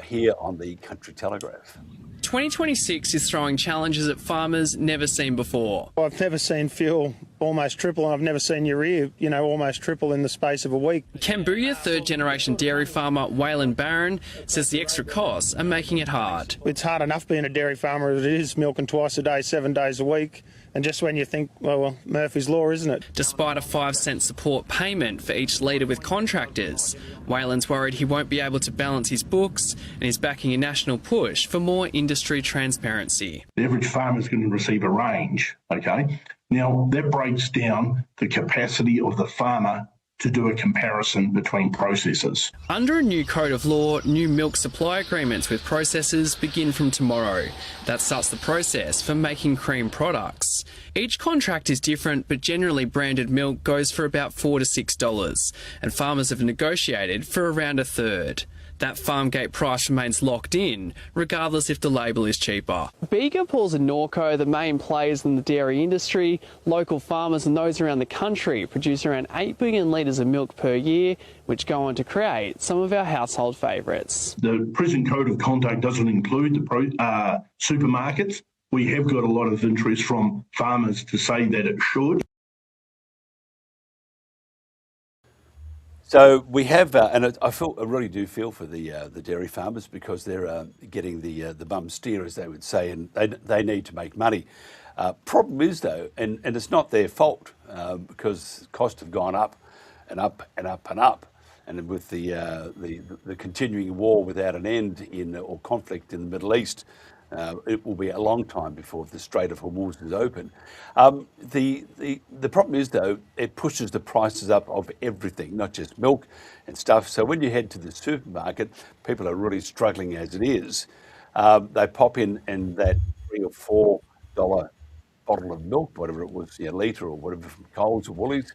here on the Country Telegraph. 2026 is throwing challenges at farmers never seen before. I've never seen fuel almost triple, and I've never seen urea, almost triple in the space of a week. Campion third-generation dairy farmer Waylon Barron says the extra costs are making it hard. It's hard enough being a dairy farmer as it is milking twice a day, 7 days a week. And just when you think, well, Murphy's Law, isn't it? Despite a 5-cent support payment for each litre with contractors, Waylon's worried he won't be able to balance his books and is backing a national push for more industry transparency. The average farmer is going to receive a range, okay? Now, that breaks down the capacity of the farmer to do a comparison between processors. Under a new code of law, new milk supply agreements with processors begin from tomorrow. That starts the process for making cream products. Each contract is different, but generally branded milk goes for about $4 to $6, and farmers have negotiated for around a third. That farm gate price remains locked in, regardless if the label is cheaper. Bega, Pauls and Norco, the main players in the dairy industry, local farmers and those around the country produce around 8 billion litres of milk per year, which go on to create some of our household favourites. The present code of conduct doesn't include the supermarkets. We have got a lot of interest from farmers to say that it should. So we have, and I really do feel for the dairy farmers because they're getting the bum steer, as they would say, and they need to make money. Problem is though, and it's not their fault because costs have gone up and up and up and up, and with the continuing war without an end or conflict in the Middle East, it will be a long time before the Strait of Hormuz is open. The problem is, though, it pushes the prices up of everything, not just milk and stuff. So when you head to the supermarket, people are really struggling as it is. They pop in and that $3 or $4 bottle of milk, whatever it was, litre or whatever from Coles or Woolies,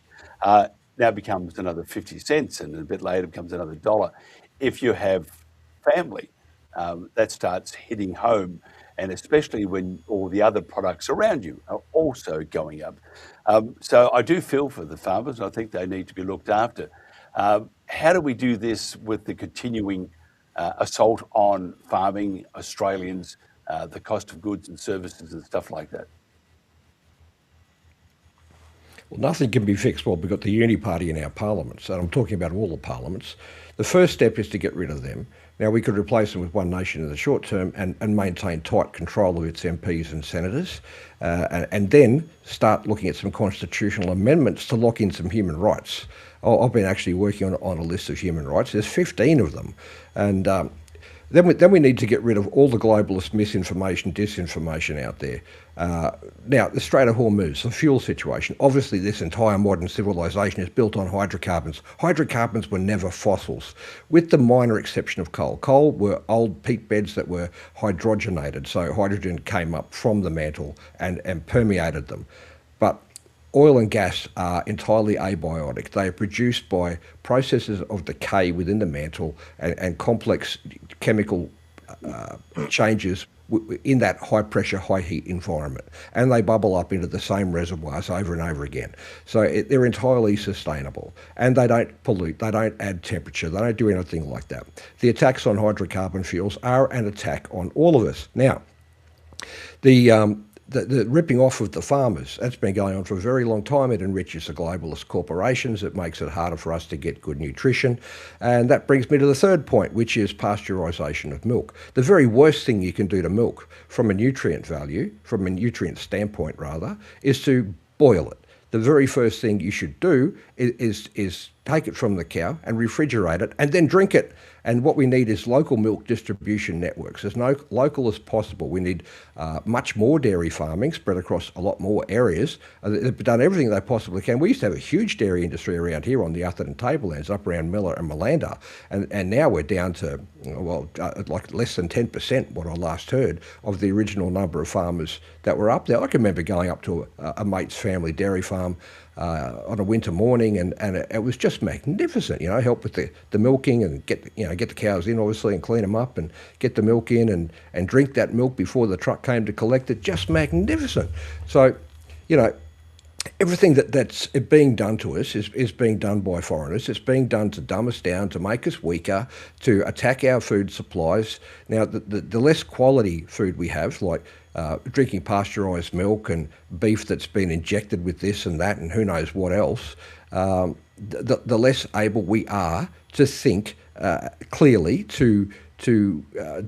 now becomes another 50 cents, and a bit later becomes another $1. If you have family, that starts hitting home, and especially when all the other products around you are also going up. So I do feel for the farmers. I think they need to be looked after. How do we do this with the continuing assault on farming Australians, the cost of goods and services and stuff like that? Well, nothing can be fixed while we've got the uni party in our parliaments, and I'm talking about all the parliaments. The first step is to get rid of them. Now, we could replace them with One Nation in the short term and maintain tight control of its MPs and senators, and then start looking at some constitutional amendments to lock in some human rights. I've been actually working on a list of human rights. There's 15 of them. And then we need to get rid of all the globalist misinformation, disinformation out there. Now, the Strait of Hormuz, the fuel situation. Obviously, this entire modern civilization is built on hydrocarbons. Hydrocarbons were never fossils, with the minor exception of coal. Coal were old peat beds that were hydrogenated, so hydrogen came up from the mantle and permeated them. But oil and gas are entirely abiotic. They are produced by processes of decay within the mantle and complex chemical changes in that high pressure, high heat environment. And they bubble up into the same reservoirs over and over again. So they're entirely sustainable. And they don't pollute, they don't add temperature, they don't do anything like that. The attacks on hydrocarbon fuels are an attack on all of us. Now, the ripping off of the farmers, that's been going on for a very long time. It enriches the globalist corporations. It makes it harder for us to get good nutrition. And that brings me to the third point, which is pasteurisation of milk. The very worst thing you can do to milk from a nutrient value, from a nutrient standpoint rather, is to boil it. The very first thing you should do is take it from the cow and refrigerate it and then drink it. And what we need is local milk distribution networks, as local as possible. We need much more dairy farming spread across a lot more areas. They've done everything they possibly can. We used to have a huge dairy industry around here on the Atherton Tablelands, up around Miller and Malanda, and now we're down to, like less than 10%, what I last heard, of the original number of farmers that were up there. I can remember going up to a mate's family dairy farm on a winter morning, and it was just magnificent. Help with the milking and get the cows in, obviously, and clean them up and get the milk in and drink that milk before the truck came to collect it. Just magnificent. So, everything that's being done to us is being done by foreigners. It's being done to dumb us down, to make us weaker, to attack our food supplies. Now, the less quality food we have, like drinking pasteurised milk and beef that's been injected with this and that and who knows what else, the less able we are to think clearly, to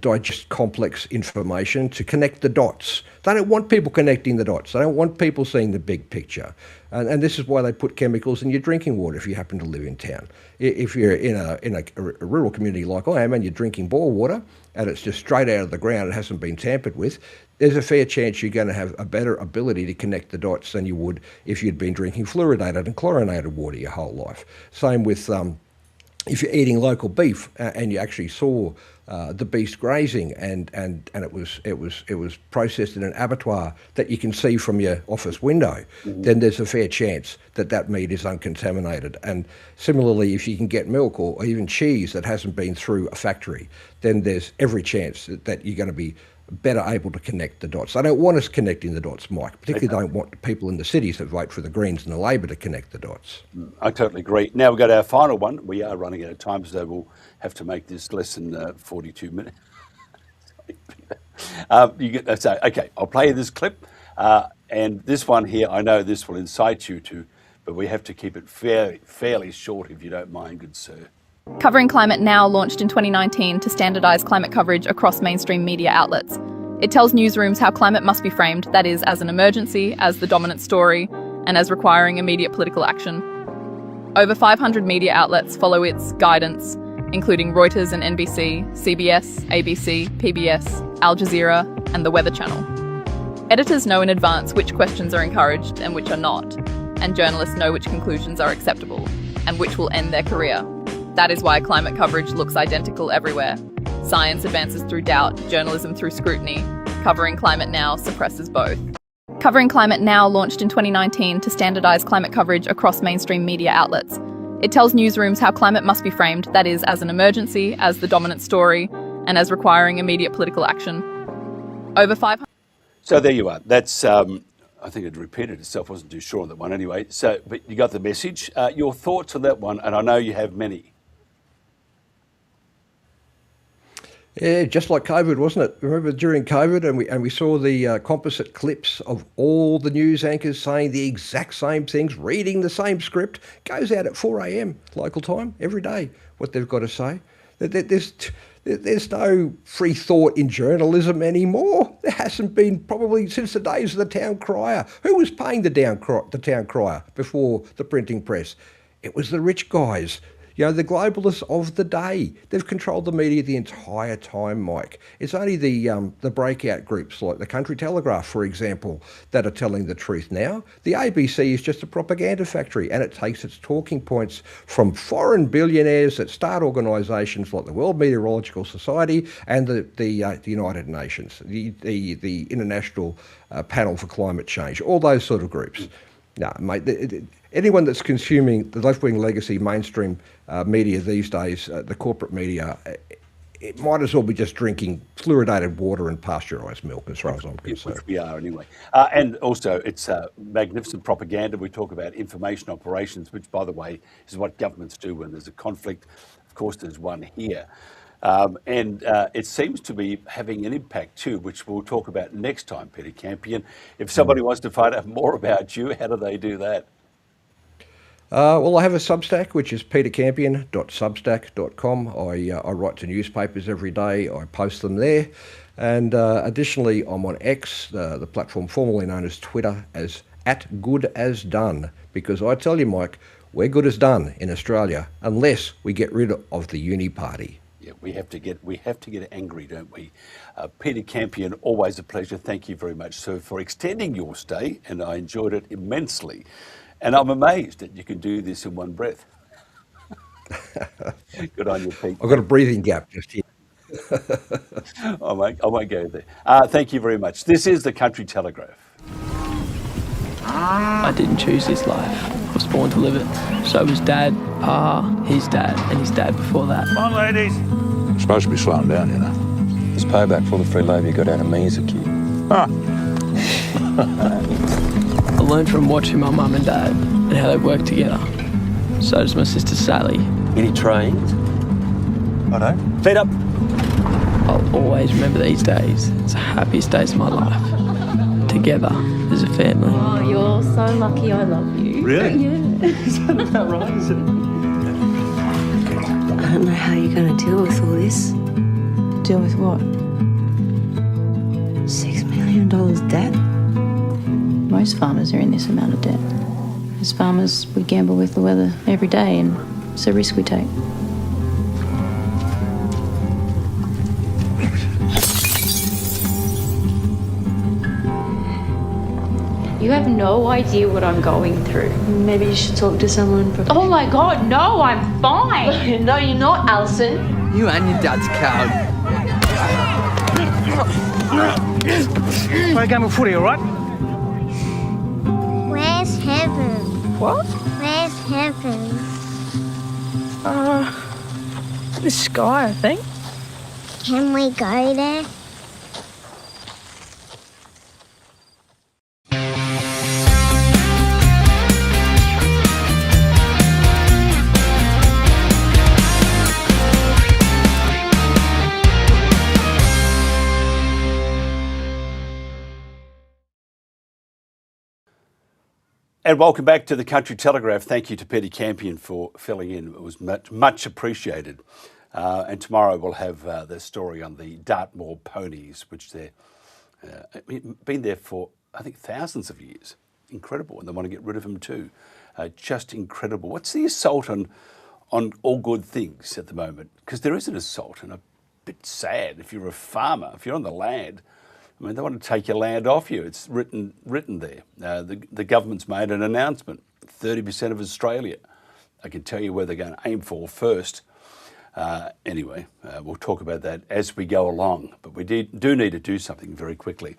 digest complex information, to connect the dots. They don't want people connecting the dots. They don't want people seeing the big picture. And this is why they put chemicals in your drinking water if you happen to live in town. If you're in a rural community like I am and you're drinking bore water and it's just straight out of the ground, it hasn't been tampered with, there's a fair chance you're going to have a better ability to connect the dots than you would if you'd been drinking fluoridated and chlorinated water your whole life. Same with if you're eating local beef and you actually saw the beast grazing and it was processed in an abattoir that you can see from your office window, then there's a fair chance that meat is uncontaminated. And similarly, if you can get milk or even cheese that hasn't been through a factory, then there's every chance that you're going to be better able to connect the dots. They don't want us connecting the dots, Mike. Particularly don't want people in the cities that vote for the Greens and the Labor to connect the dots. I totally agree. Now we've got our final one. We are running out of time, so we'll have to make this less than 42 minutes. Okay, I'll play this clip. And this one here, I know this will incite you to, but we have to keep it fairly short if you don't mind, good sir. Covering Climate Now launched in 2019 to standardise climate coverage across mainstream media outlets. It tells newsrooms how climate must be framed, that is, as an emergency, as the dominant story, and as requiring immediate political action. Over 500 media outlets follow its guidance, including Reuters and NBC, CBS, ABC, PBS, Al Jazeera, and the Weather Channel. Editors know in advance which questions are encouraged and which are not, and journalists know which conclusions are acceptable and which will end their career. That is why climate coverage looks identical everywhere. Science advances through doubt, journalism through scrutiny. Covering Climate Now suppresses both. Covering Climate Now launched in 2019 to standardise climate coverage across mainstream media outlets. It tells newsrooms how climate must be framed, that is, as an emergency, as the dominant story, and as requiring immediate political action. Over 500... So there you are. That's, I think it repeated itself, wasn't too sure on that one anyway. So, but you got the message. Your thoughts on that one, and I know you have many. Yeah, just like COVID, wasn't it? Remember during COVID, and we saw the composite clips of all the news anchors saying the exact same things, reading the same script. Goes out at 4 a.m. local time every day. What they've got to say. There's no free thought in journalism anymore. There hasn't been probably since the days of the town crier. Who was paying the town crier before the printing press? It was the rich guys. You know, the globalists of the day. They've controlled the media the entire time, Mike. It's only the breakout groups like the Country Telegraph, for example, that are telling the truth now. The ABC is just a propaganda factory, and it takes its talking points from foreign billionaires that start organisations like the World Meteorological Society and the United Nations, the International Panel for Climate Change, all those sort of groups. No, mate, anyone that's consuming the left-wing legacy mainstream media these days, the corporate media, it might as well be just drinking fluoridated water and pasteurised milk, as far as I'm concerned. Which we are anyway. And also, it's magnificent propaganda. We talk about information operations, which, by the way, is what governments do when there's a conflict. Of course, there's one here. And it seems to be having an impact too, which we'll talk about next time, Peter Campion. If somebody wants to find out more about you, how do they do that? Well, I have a Substack, which is petercampion.substack.com. I write to newspapers every day. I post them there. And additionally, I'm on X, the platform formerly known as Twitter, as @goodasdone. Because I tell you, Mike, we're good as done in Australia unless we get rid of the uni party. Yeah, we have to get angry, don't we? Peter Campion, always a pleasure. Thank you very much, sir, for extending your stay, and I enjoyed it immensely. And I'm amazed that you can do this in one breath. Good on you, Pete. I've got a breathing gap just here. I won't go there. Thank you very much. This is the Country Telegraph. I didn't choose this life. I was born to live it. So was Dad, Pa, his dad, and his dad before that. Come on, ladies. You're supposed to be slowing down, you know. It's payback for all the free labour you got out of me as a kid. I learned from watching my mum and dad and how they work together. So does my sister Sally. Any trains? I know. Feet up. I'll always remember these days. It's the happiest days of my life. Together as a family. Oh, you're so lucky I love you. Really? Yeah. Is that about right, is it? I don't know how you're going to deal with all this. Deal with what? $6 million debt? Most farmers are in this amount of debt. As farmers, we gamble with the weather every day, and it's a risk we take. You have no idea what I'm going through. Maybe you should talk to someone. Oh my God, no, I'm fine. No, you're not, Alison. You and your dad's coward. Play a game of footy, all right? Where's heaven? What? Where's heaven? The sky, I think. Can we go there? And welcome back to the Country Telegraph. Thank you to Peter Campion for filling in. It was much appreciated. And tomorrow we'll have the story on the Dartmoor ponies, which they've been there for, I think, thousands of years. Incredible. And they want to get rid of them too. just incredible. What's the assault on all good things at the moment? Because there is an assault, and a bit sad if you're a farmer, if you're on the land. I mean, they want to take your land off you. It's written there. The government's made an announcement. 30% of Australia. I can tell you where they're going to aim for first. Anyway, we'll talk about that as we go along. But we do need to do something very quickly.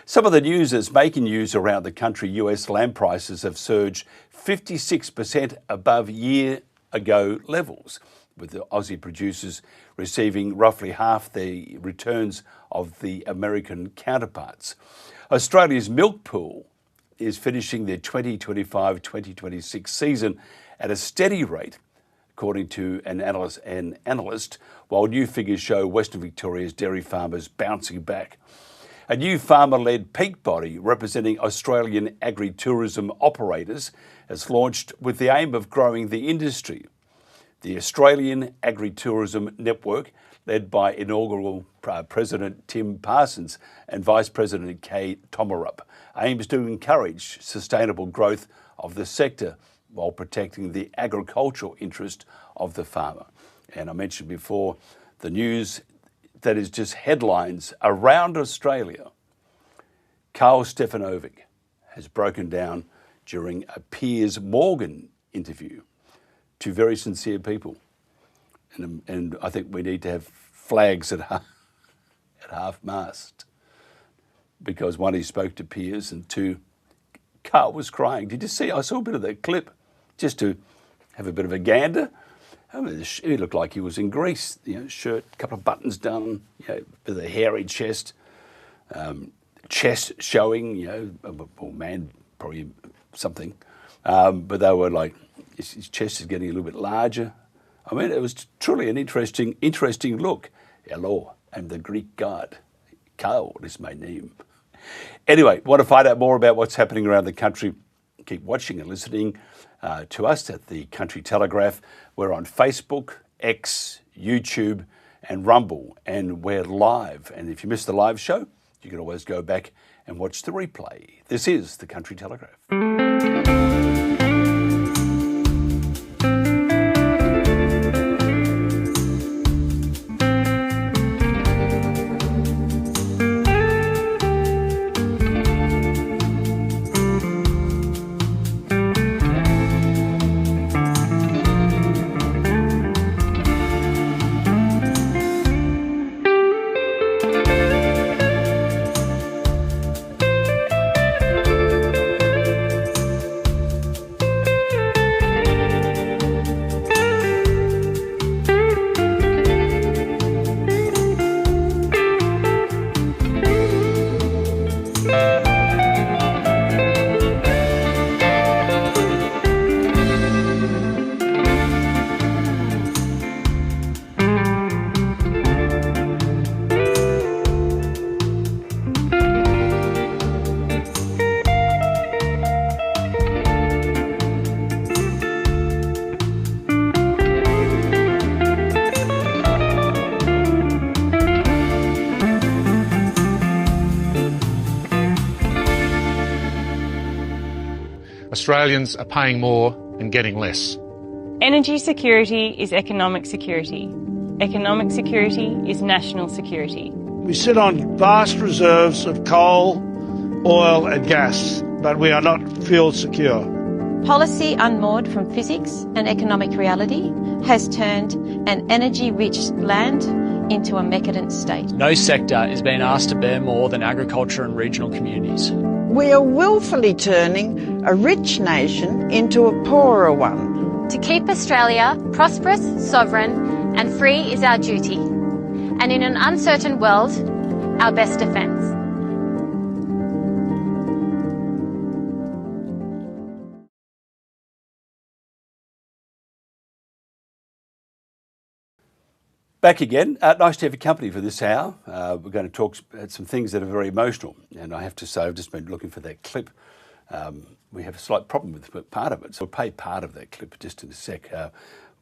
Some of the news that's making news around the country. US land prices have surged 56% above year-ago levels, with the Aussie producers receiving roughly half the returns of the American counterparts. Australia's milk pool is finishing their 2025-2026 season at a steady rate, according to an analyst, while new figures show Western Victoria's dairy farmers bouncing back. A new farmer-led peak body representing Australian agri-tourism operators has launched with the aim of growing the industry. The Australian Agri-Tourism Network, led by inaugural President Tim Parsons and Vice President Kay Tomarup, aims to encourage sustainable growth of the sector while protecting the agricultural interest of the farmer. And I mentioned before the news that is just headlines around Australia. Carl Stefanovic has broken down during a Piers Morgan interview. Two very sincere people. And I think we need to have flags at half-mast, because one, he spoke to Piers, and two, Carl was crying. Did you see? I saw a bit of that clip just to have a bit of a gander. I mean, he looked like he was in Greece. Shirt, a couple of buttons done, with a hairy chest, chest showing. Or man, probably something. But they were like, his chest is getting a little bit larger. I mean, it was truly an interesting look. Hello, I'm the Greek god. Carl is my name. Anyway, want to find out more about what's happening around the country? Keep watching and listening to us at the Country Telegraph. We're on Facebook, X, YouTube, and Rumble, and we're live. And if you missed the live show, you can always go back and watch the replay. This is the Country Telegraph. Australians are paying more and getting less. Energy security is economic security. Economic security is national security. We sit on vast reserves of coal, oil and gas, but we are not fuel secure. Policy unmoored from physics and economic reality has turned an energy-rich land into a decadent state. No sector is being asked to bear more than agriculture and regional communities. We are willfully turning a rich nation into a poorer one. To keep Australia prosperous, sovereign and free is our duty, and in an uncertain world, our best defence. Back again. Nice to have your company for this hour. We're going to talk about some things that are very emotional. And I have to say, I've just been looking for that clip. We have a slight problem with part of it. So we'll play part of that clip just in a sec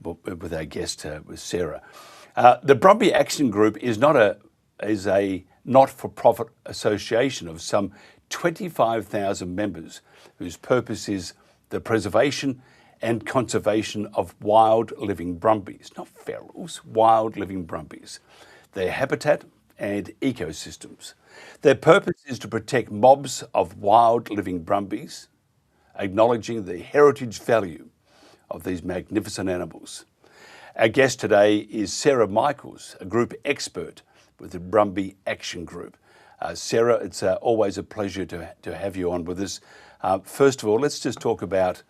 with our guest, with Sarah. The Brumby Action Group is a not-for-profit association of some 25,000 members whose purpose is the preservation and conservation of wild living brumbies, not ferals, wild living brumbies, their habitat and ecosystems. Their purpose is to protect mobs of wild living brumbies, acknowledging the heritage value of these magnificent animals. Our guest today is Sarah Michaels, a group expert with the Brumby Action Group. Sarah, it's always a pleasure to have you on with us. First of all, let's just talk about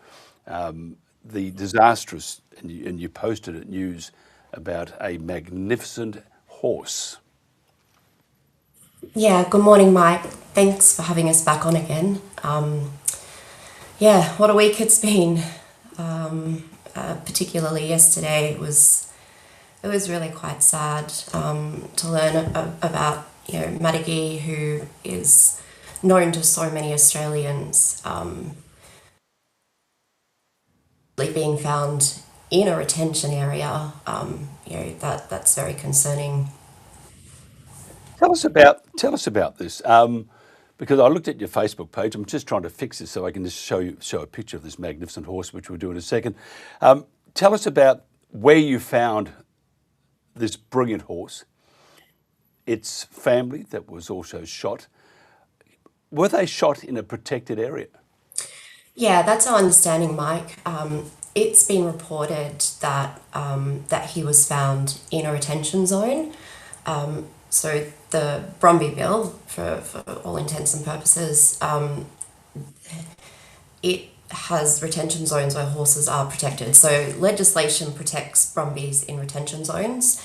the disastrous, and you posted it, news about a magnificent horse. Yeah, good morning, Mike. Thanks for having us back on again. Yeah, what a week it's been. Particularly yesterday, it was really quite sad to learn about Madigi, who is known to so many Australians, being found in a retention area. That's very concerning. Tell us about this. Because I looked at your Facebook page. I'm just trying to fix this so I can just show a picture of this magnificent horse, which we'll do in a second. Tell us about where you found this brilliant horse, its family that was also shot. Were they shot in a protected area? Yeah, that's our understanding, Mike. It's been reported that that he was found in a retention zone. So the Brumby Bill, for all intents and purposes, it has retention zones where horses are protected. So legislation protects Brumbies in retention zones.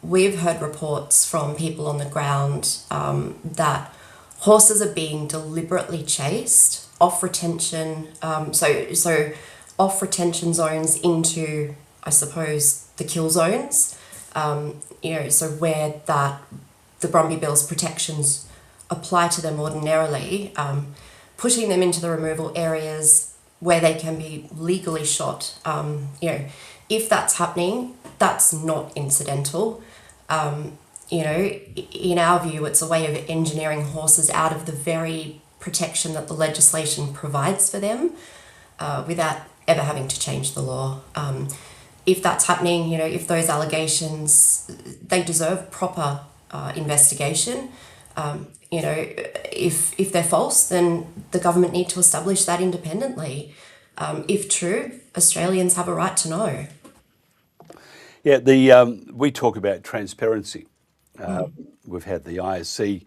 We've heard reports from people on the ground that horses are being deliberately chased off retention, so off retention zones into, I suppose, the kill zones. So where the Brumby Bill's protections apply to them ordinarily, pushing them into the removal areas where they can be legally shot. If that's happening, that's not incidental. In our view, it's a way of engineering horses out of the very protection that the legislation provides for them, without ever having to change the law. If that's happening, if those allegations, they deserve proper investigation. If they're false, then the government need to establish that independently. If true, Australians have a right to know. Yeah, we talk about transparency. We've had the ISC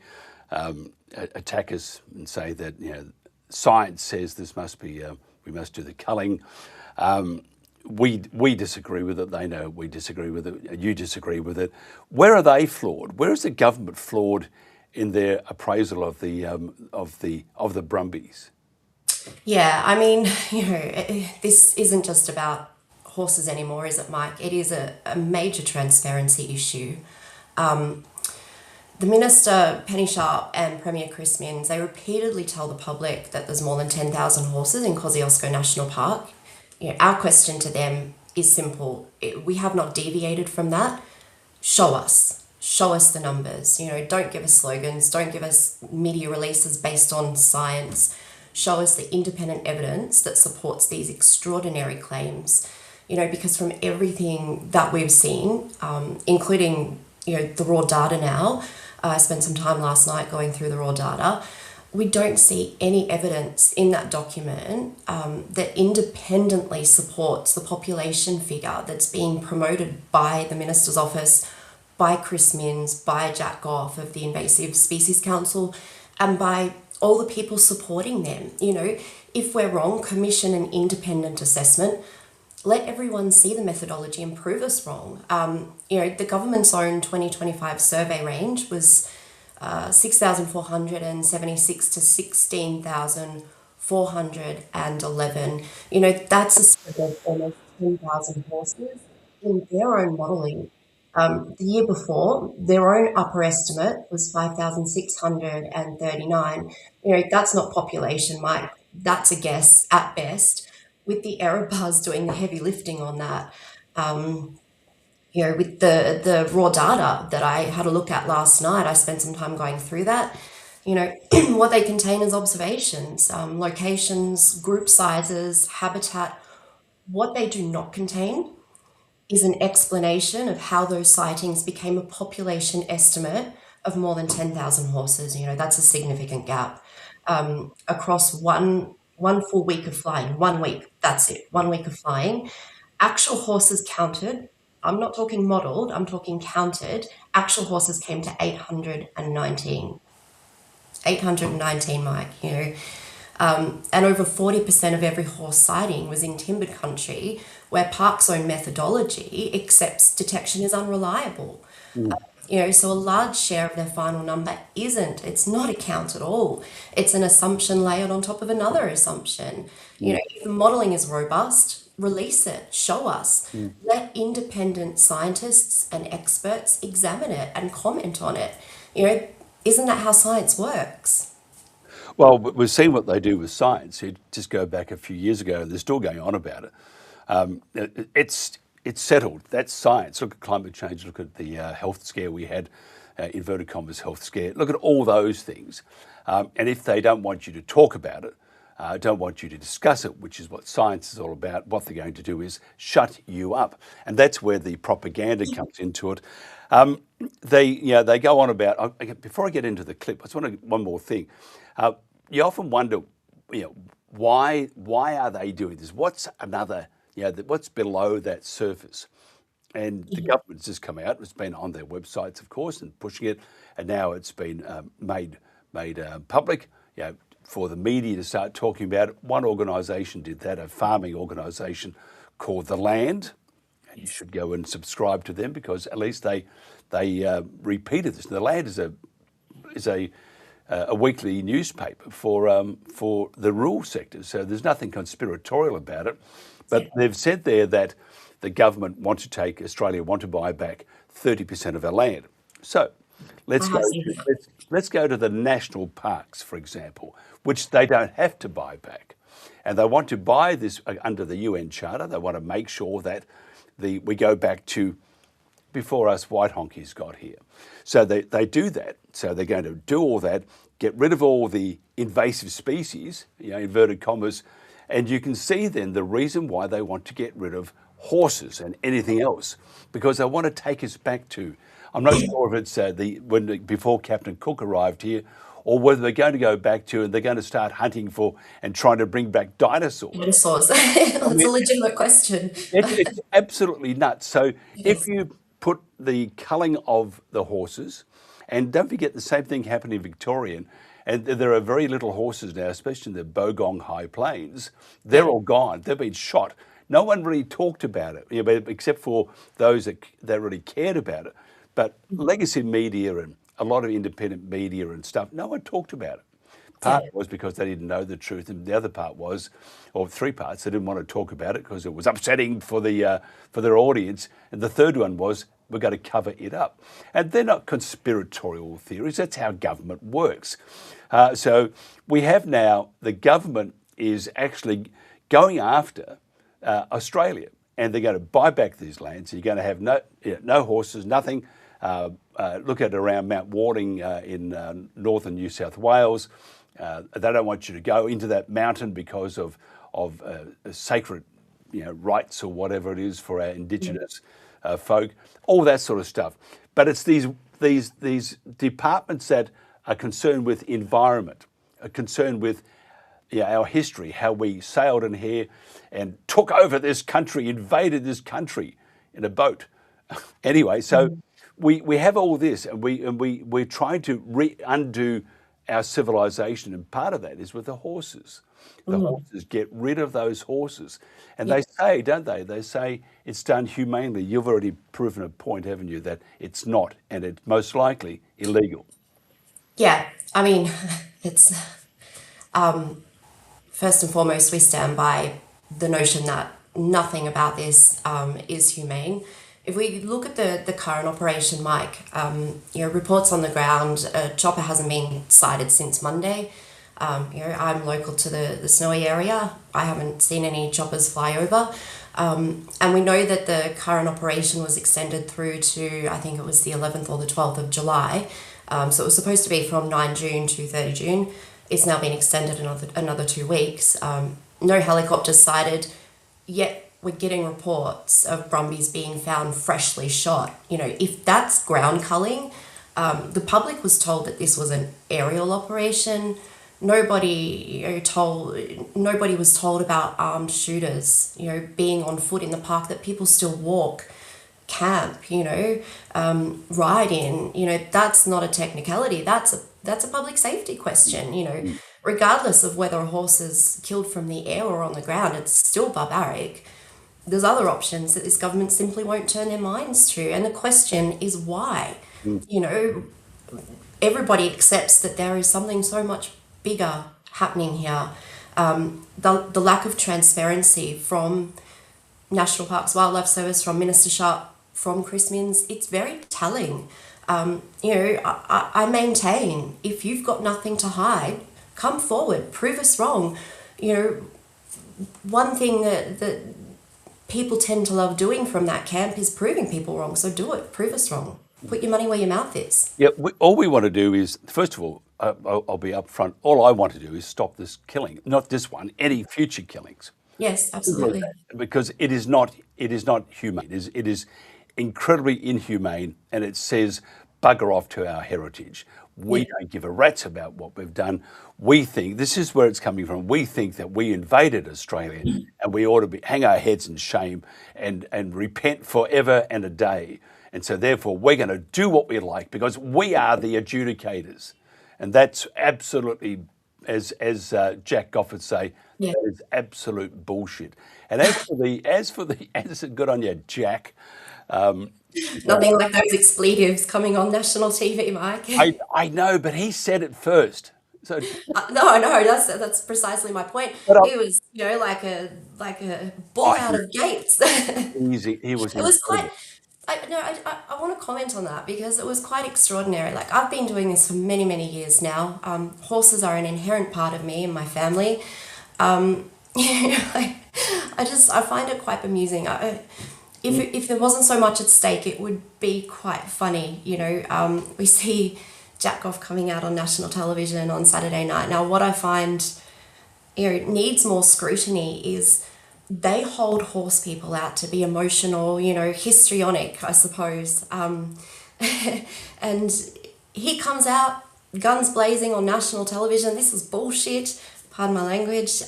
attack us and say that science says this must be we must do the culling. We disagree with it. They know we disagree with it. You disagree with it. Where are they flawed? Where is the government flawed in their appraisal of the Brumbies? Yeah, I mean, this isn't just about horses anymore, is it, Mike? It is a major transparency issue. The Minister, Penny Sharp, and Premier Chris Minns, they repeatedly tell the public that there's more than 10,000 horses in Kosciuszko National Park. Our question to them is simple. We have not deviated from that. Show us the numbers. Don't give us slogans. Don't give us media releases based on science. Show us the independent evidence that supports these extraordinary claims. Because from everything that we've seen, including the raw data now, I spent some time last night going through the raw data. We don't see any evidence in that document that independently supports the population figure that's being promoted by the Minister's Office, by Chris Minns, by Jack Goff of the Invasive Species Council, and by all the people supporting them. If we're wrong, commission an independent assessment. Let everyone see the methodology and prove us wrong. The government's own 2025 survey range was 6,476 to 16,411. That's a spread of almost 10,000 horses in their own modelling. The year before, their own upper estimate was 5,639. That's not population, Mike. That's a guess at best, with the error bars doing the heavy lifting on that. With the raw data that I had a look at last night, I spent some time going through that. You know, what they contain is observations, locations, group sizes, habitat. What they do not contain is an explanation of how those sightings became a population estimate of more than 10,000 horses. You know, that's a significant gap across one full week of flying. 1 week, that's it, 1 week of flying. Actual horses counted, I'm not talking modelled, I'm talking counted, actual horses came to 819. 819, Mike, you know. And over 40% of every horse sighting was in timbered country where Park's own methodology accepts detection is unreliable. You know, so a large share of their final number it's not a count at all. It's an assumption layered on top of another assumption. You know, if the modelling is robust, release it, show us. Let independent scientists and experts examine it and comment on it. You know, isn't that how science works? Well, we've seen what they do with science. You just go back a few years ago, they're still going on about it. It's settled. That's science. Look at climate change. Look at the health scare we had, inverted commas health scare. Look at all those things. And if they don't want you to talk about it, don't want you to discuss it, which is what science is all about, what they're going to do is shut you up. And that's where the propaganda comes into it. They go on about, before I get into the clip, I just want one more thing. You often wonder, why are they doing this? What's another, what's below that surface? And the government's just come out. It's been on their websites, of course, and pushing it. And now it's been made public, for the media to start talking about it. One organisation did that, a farming organisation called The Land. And you should go and subscribe to them because at least they repeated this. The Land is a weekly newspaper for the rural sector, so there's nothing conspiratorial about it. But they've said there that the government want to buy back 30% of our land. So let's go to the national parks, for example, which they don't have to buy back, and they want to buy this under the UN Charter. They want to make sure that we go back to before us white honkies got here. So they do that. So they're going to do all that, get rid of all the invasive species, inverted commas, and you can see then the reason why they want to get rid of horses and anything else, because they want to take us back to, I'm not sure if it's before Captain Cook arrived here, or whether they're going to go back to and they're going to start hunting for and trying to bring back dinosaurs. Dinosaurs. That's a legitimate question. It's absolutely nuts. So if you put the culling of the horses, and don't forget the same thing happened in Victoria, and there are very little horses now, especially in the Bogong High Plains. They're all gone. They've been shot. No one really talked about it, except for those that really cared about it. But legacy media and a lot of independent media and stuff, no one talked about it. Part was because they didn't know the truth, and the other part was, or three parts, they didn't want to talk about it because it was upsetting for their audience. And the third one was, we're going to cover it up. And they're not conspiratorial theories. That's how government works. So we have now, the government is actually going after Australia, and they're going to buy back these lands. You're going to have no horses, nothing. Look at around Mount Warding in northern New South Wales. They don't want you to go into that mountain because of sacred, rights or whatever it is for our Indigenous folk. All that sort of stuff. But it's these departments that are concerned with environment, are concerned with our history, how we sailed in here and took over this country, invaded this country in a boat. Anyway, so we have all this, and we're trying to undo our civilization, and part of that is with the horses. The horses, get rid of those horses. And they say, don't they? They say it's done humanely. You've already proven a point, haven't you, that it's not, and it's most likely illegal. Yeah, I mean, it's first and foremost, we stand by the notion that nothing about this is humane. If we look at the current operation, Mike, reports on the ground, a chopper hasn't been sighted since Monday. I'm local to the snowy area. I haven't seen any choppers fly over. And we know that the current operation was extended through to, I think it was the 11th or the 12th of July. So it was supposed to be from 9 June to 30 June. It's now been extended another 2 weeks. No helicopters sighted, yet we're getting reports of brumbies being found freshly shot. You know, if that's ground culling, the public was told that this was an aerial operation. Nobody was told about armed shooters, you know, being on foot in the park, that people still walk, camp, you know, ride in. You know, that's not a technicality. That's a public safety question, you know. Regardless of whether a horse is killed from the air or on the ground, it's still barbaric. There's other options that this government simply won't turn their minds to. And the question is why? You know, everybody accepts that there is something so much bigger happening here. The lack of transparency from National Parks Wildlife Service, from Minister Sharp, from Chris Minns, it's very telling. You know, I maintain, if you've got nothing to hide, come forward, prove us wrong. You know, one thing that people tend to love doing from that camp is proving people wrong. So do it, prove us wrong. Put your money where your mouth is. Yeah, all we want to do is, first of all, I'll be upfront. All I want to do is stop this killing, not this one, any future killings. Yes, absolutely. Because it is not humane. It is incredibly inhumane, and it says bugger off to our heritage. We don't give a rat's about what we've done. We think, this is where it's coming from, we think that we invaded Australia and we ought to hang our heads in shame and repent forever and a day. And so therefore we're going to do what we like because we are the adjudicators. And that's absolutely, as Jack Goff would say, that is absolute bullshit. And as good on you, Jack. Nothing like those expletives coming on national TV, Mike. I know, but he said it first. So no, that's precisely my point. He was, you know, like a bull out of gates. Easy, he was. It was quite. I want to comment on that because it was quite extraordinary. Like, I've been doing this for many, many years now. Horses are an inherent part of me and my family. I find it quite amusing. If there wasn't so much at stake, it would be quite funny. You know, we see Jack Goff coming out on national television on Saturday night. Now, what I find, you know, needs more scrutiny is they hold horse people out to be emotional, you know, histrionic, I suppose. And he comes out, guns blazing on national television. This is bullshit, pardon my language.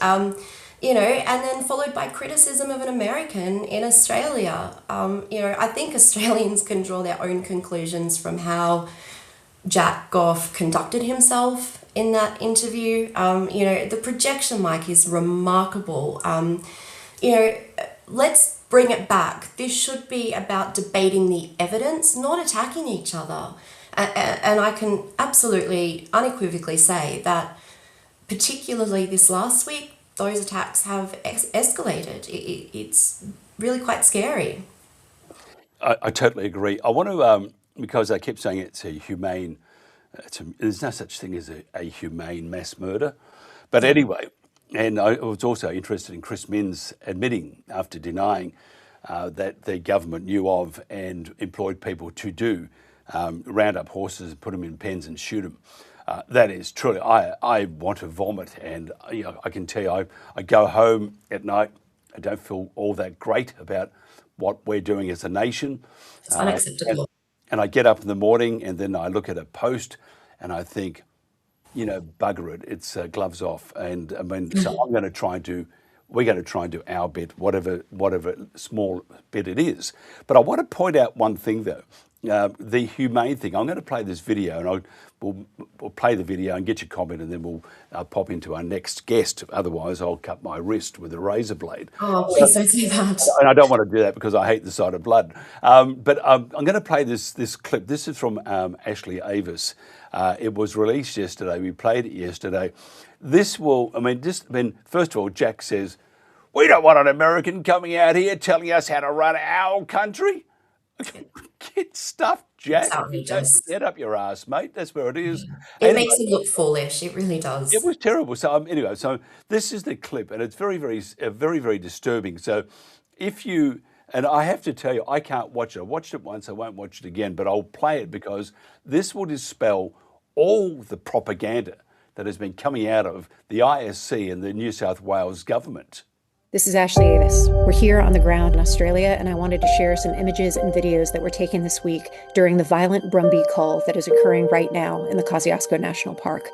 You know, and then followed by criticism of an American in Australia. You know, I think Australians can draw their own conclusions from how Jack Goff conducted himself in that interview. You know, the projection, Mike, is remarkable. You know, let's bring it back. This should be about debating the evidence, not attacking each other. And I can absolutely, unequivocally say that, particularly this last week, those attacks have escalated. It's really quite scary. I totally agree. I want to, because I kept saying it's a humane, there's no such thing as a humane mass murder. But anyway, and I was also interested in Chris Minns admitting, after denying that the government knew of and employed people to do, round up horses, put them in pens and shoot them. That is truly, I want to vomit, and you know, I can tell you, I go home at night, I don't feel all that great about what we're doing as a nation. It's unacceptable. And I get up in the morning and then I look at a post and I think, you know, bugger it, it's gloves off. And I mean, so we're going to try and do our bit, whatever small bit it is. But I want to point out one thing though. The humane thing. I'm going to play this video, and we'll play the video and get your comment, and then we'll pop into our next guest. Otherwise, I'll cut my wrist with a razor blade. Oh, please don't do that. And I don't want to do that because I hate the sight of blood. But I'm going to play this clip. This is from Ashley Avis. It was released yesterday. We played it yesterday. First of all, Jack says, "We don't want an American coming out here telling us how to run our country." Get stuffed, Jack. Get up your ass, mate. That's where it is. It makes it look foolish. It really does. It was terrible. So anyway, so this is the clip, and it's very, very disturbing. So if you And I have to tell you, I can't watch it. I watched it once, I won't watch it again, but I'll play it because this will dispel all the propaganda that has been coming out of the ISC and the New South Wales government. This is Ashley Avis. We're here on the ground in Australia, and I wanted to share some images and videos that were taken this week during the violent Brumby cull that is occurring right now in the Kosciuszko National Park.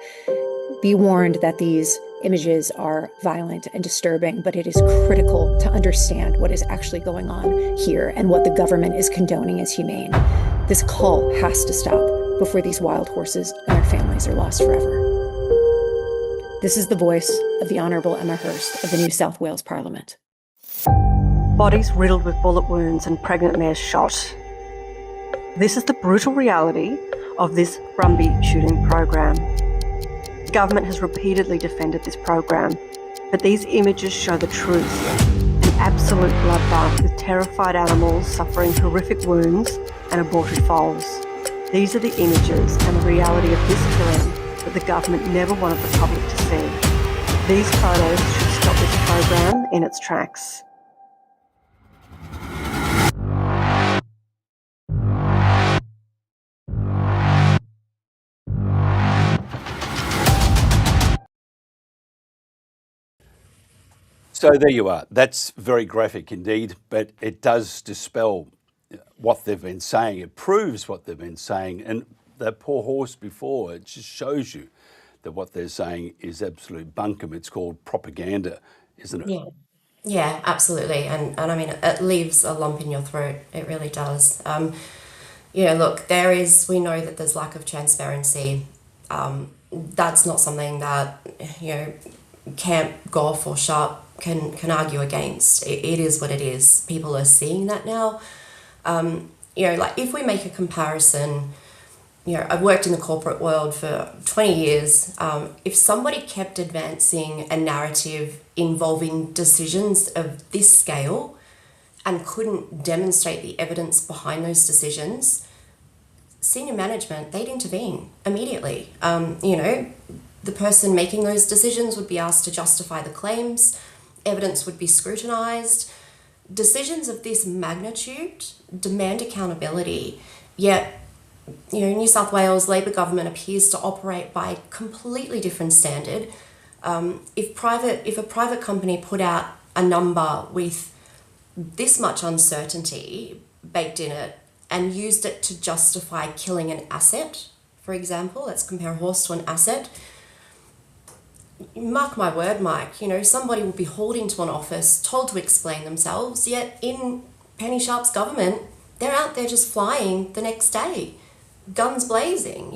Be warned that these images are violent and disturbing, but it is critical to understand what is actually going on here and what the government is condoning as humane. This cull has to stop before these wild horses and their families are lost forever. This is the voice of the Honourable Emma Hurst of the New South Wales Parliament. Bodies riddled with bullet wounds and pregnant mares shot. This is the brutal reality of this Brumby shooting program. The government has repeatedly defended this program, but these images show the truth. An absolute bloodbath with terrified animals suffering horrific wounds and aborted foals. These are the images and the reality of this killing that the government never wanted the public to see. These photos should stop this program in its tracks. So there you are. That's very graphic indeed, but it does dispel what they've been saying. It proves what they've been saying. And that poor horse before, it just shows you that what they're saying is absolute bunkum. It's called propaganda, isn't it? Yeah. Yeah, absolutely. And I mean, it leaves a lump in your throat. It really does. Look, we know that there's lack of transparency. That's not something that, Camp, Golf or Sharp can argue against. It is what it is. People are seeing that now. If we make a comparison, I've worked in the corporate world for 20 years. If somebody kept advancing a narrative involving decisions of this scale and couldn't demonstrate the evidence behind those decisions, senior management, they'd intervene immediately. The person making those decisions would be asked to justify the claims, evidence would be scrutinised. Decisions of this magnitude demand accountability, yet New South Wales Labor government appears to operate by a completely different standard. If a private company put out a number with this much uncertainty baked in it and used it to justify killing an asset, for example, let's compare a horse to an asset. Mark my word, Mike, somebody will be hauled into an office, told to explain themselves, yet in Penny Sharp's government, they're out there just flying the next day. Guns blazing,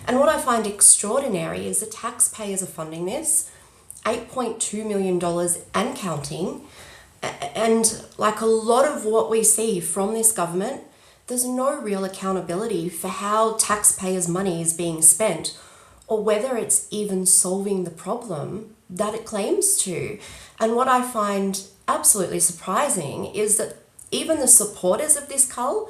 And what I find extraordinary is the taxpayers are funding this, $8.2 million and counting. And like a lot of what we see from this government, there's no real accountability for how taxpayers' money is being spent or whether it's even solving the problem that it claims to. And what I find absolutely surprising is that even the supporters of this cull,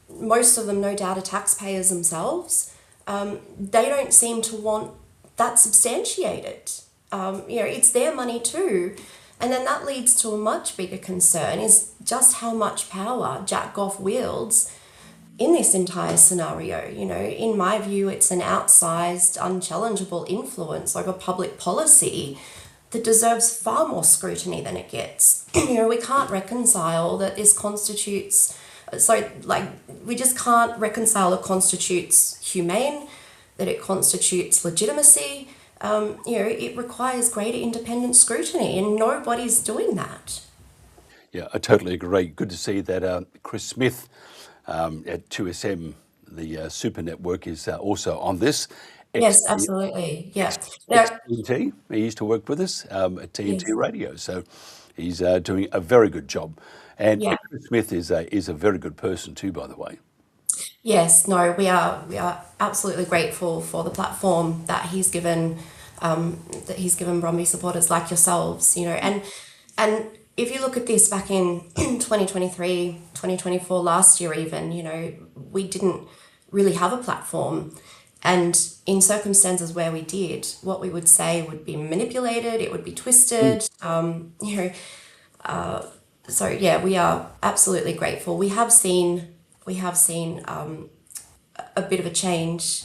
most of them no doubt are taxpayers themselves, they don't seem to want that substantiated. It's their money too. And then that leads to a much bigger concern is just how much power Jack Goff wields in this entire scenario. In my view, it's an outsized, unchallengeable influence over public policy that deserves far more scrutiny than it gets. We can't reconcile that this constitutes... we just can't reconcile it constitutes humane, that it constitutes legitimacy. It requires greater independent scrutiny, and nobody's doing that. Yeah, I totally agree. Good to see that Chris Smith at 2SM, the Super Network, is also on this. Yes, absolutely. Yeah. TNT. He used to work with us at TNT Radio, so he's doing a very good job. And Chris Smith is a very good person too, by the way. Yes, no, we are absolutely grateful for the platform that he's given Brumby supporters like yourselves, and if you look at this back in 2023, 2024, last year even, we didn't really have a platform. And in circumstances where we did, what we would say would be manipulated, it would be twisted, So yeah, we are absolutely grateful. We have seen a bit of a change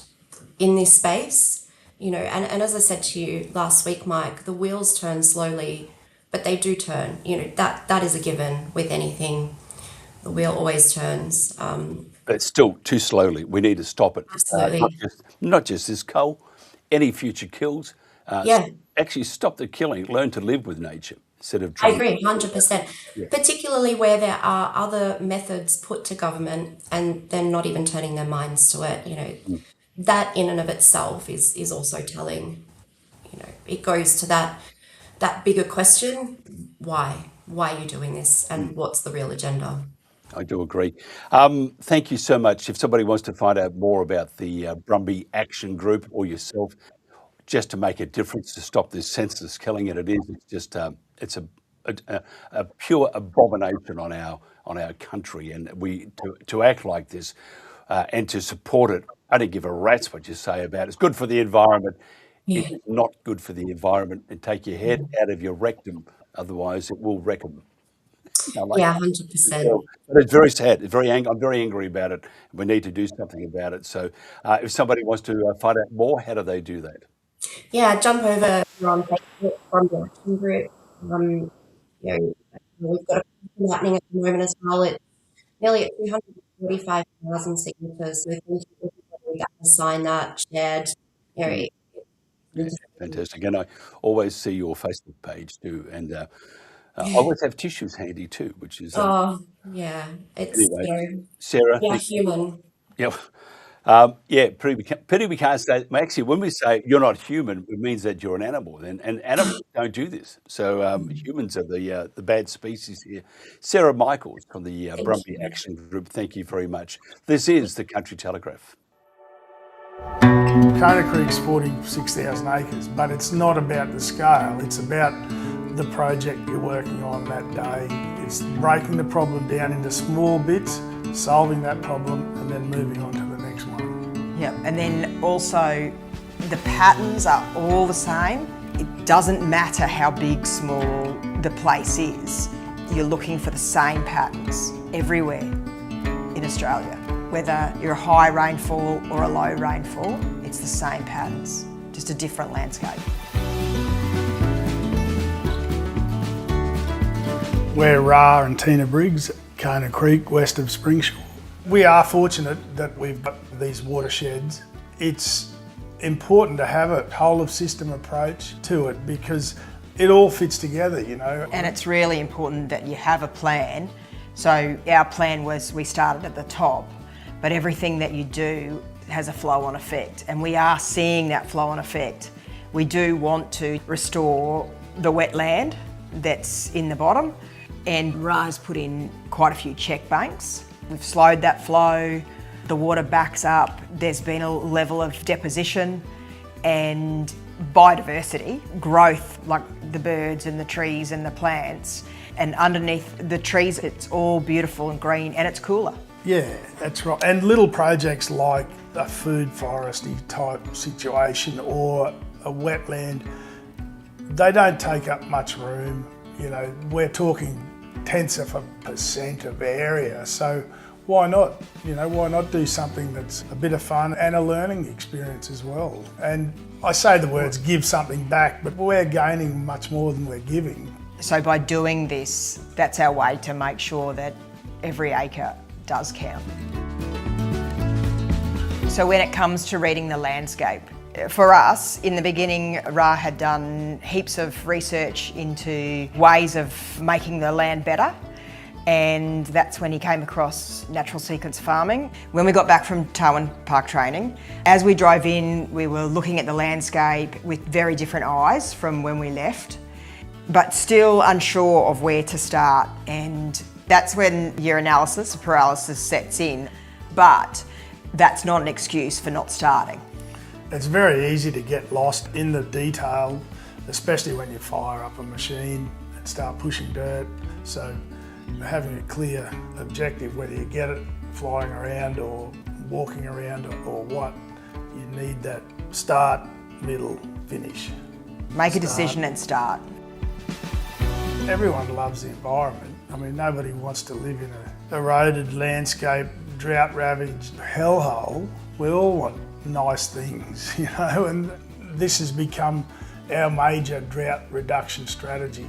in this space, you know, and as I said to you last week, Mike, the wheels turn slowly, but they do turn. You know, that is a given with anything. The wheel always turns. But still too slowly. We need to stop it. Absolutely. Not just this coal, any future kills. Yeah. Actually stop the killing, learn to live with nature instead of I trying. agree, 100%. Yeah. Particularly where there are other methods put to government and they're not even turning their minds to it. You know, that in and of itself is also telling. You know, it goes to that bigger question: why are you doing this, and what's the real agenda? I do agree. Thank you so much. If somebody wants to find out more about the Brumby Action Group or yourself, just to make a difference to stop this senseless killing, and it's just it's a pure abomination on our country, and to act like this and to support it. I don't give a rat's what you say about it. It's good for the environment. Yeah. It's not good for the environment, and take your head out of your rectum, otherwise it will wreck them. Yeah, 100%. But it's very sad. I'm very angry about it. We need to do something about it. So, if somebody wants to find out more, how do they do that? Yeah, jump over on Facebook from the Action Group. You know, we've got a petition happening at the moment as well. It's nearly at 245,000 signatures. So thank you to everybody that has signed that, shared. You know, Fantastic. And I always see your Facebook page too. And I always have tissues handy too, which is... yeah. It's, anyway, you know, Sarah. we are human. Yep. Pity we can't say... Actually, when we say you're not human, it means that you're an animal. And animals don't do this. So humans are the bad species here. Sarah Michaels from the Brumby Action Group, thank you very much. This is the Country Telegraph. Kona Creek's 46,000 acres, but it's not about the scale, it's about the project you're working on that day. It's breaking the problem down into small bits, solving that problem, and then moving on to the next one. Yeah, and then also the patterns are all the same. It doesn't matter how big, small the place is. You're looking for the same patterns everywhere in Australia. Whether you're a high rainfall or a low rainfall, it's the same patterns, just a different landscape. We're Ra and Tina Briggs, Kona Creek, west of Springshaw. We are fortunate that we've got these watersheds. It's important to have a whole of system approach to it because it all fits together, you know. And it's really important that you have a plan. So our plan was we started at the top, but everything that you do has a flow-on effect, and we are seeing that flow-on effect. We do want to restore the wetland that's in the bottom, and Ra's put in quite a few check banks. We've slowed that flow, the water backs up, there's been a level of deposition and biodiversity, growth, like the birds and the trees and the plants, and underneath the trees it's all beautiful and green and it's cooler. Yeah, that's right. And little projects like a food foresty type situation or a wetland, they don't take up much room. You know, we're talking tenths of a % of area. So why not? You know, why not do something that's a bit of fun and a learning experience as well? And I say the words give something back, but we're gaining much more than we're giving. So by doing this, that's our way to make sure that every acre does count. So when it comes to reading the landscape, for us, in the beginning, Ra had done heaps of research into ways of making the land better, and that's when he came across natural sequence farming. When we got back from Tarwin Park training, as we drove in, we were looking at the landscape with very different eyes from when we left, but still unsure of where to start, and that's when your analysis paralysis sets in, but that's not an excuse for not starting. It's very easy to get lost in the detail, especially when you fire up a machine and start pushing dirt. So having a clear objective, whether you get it flying around or walking around or what, you need that start, middle, finish. Make a decision and start. Everyone loves the environment. I mean, nobody wants to live in an eroded landscape, drought-ravaged hellhole. We all want nice things, you know, and this has become our major drought reduction strategy.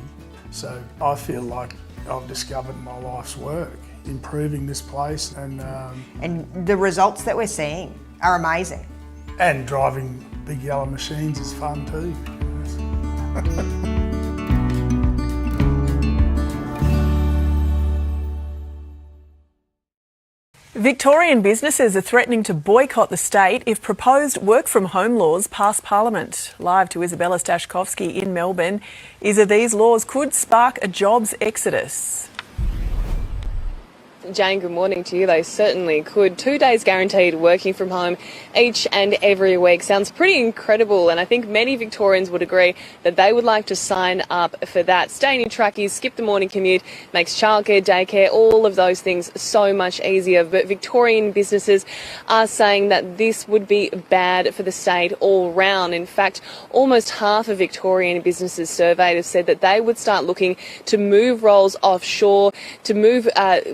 So I feel like I've discovered my life's work, improving this place, and the results that we're seeing are amazing. And driving big yellow machines is fun too. Victorian businesses are threatening to boycott the state if proposed work-from-home laws pass Parliament. Live to Isabella Stashkovsky in Melbourne is that these laws could spark a jobs exodus. Jane, good morning to you. They certainly could. 2 days guaranteed working from home each and every week sounds pretty incredible, and I think many Victorians would agree that they would like to sign up for that. Staying in trackies, skip the morning commute, makes childcare, daycare, all of those things so much easier. But Victorian businesses are saying that this would be bad for the state all round. In fact, almost half of Victorian businesses surveyed have said that they would start looking to move roles offshore, to move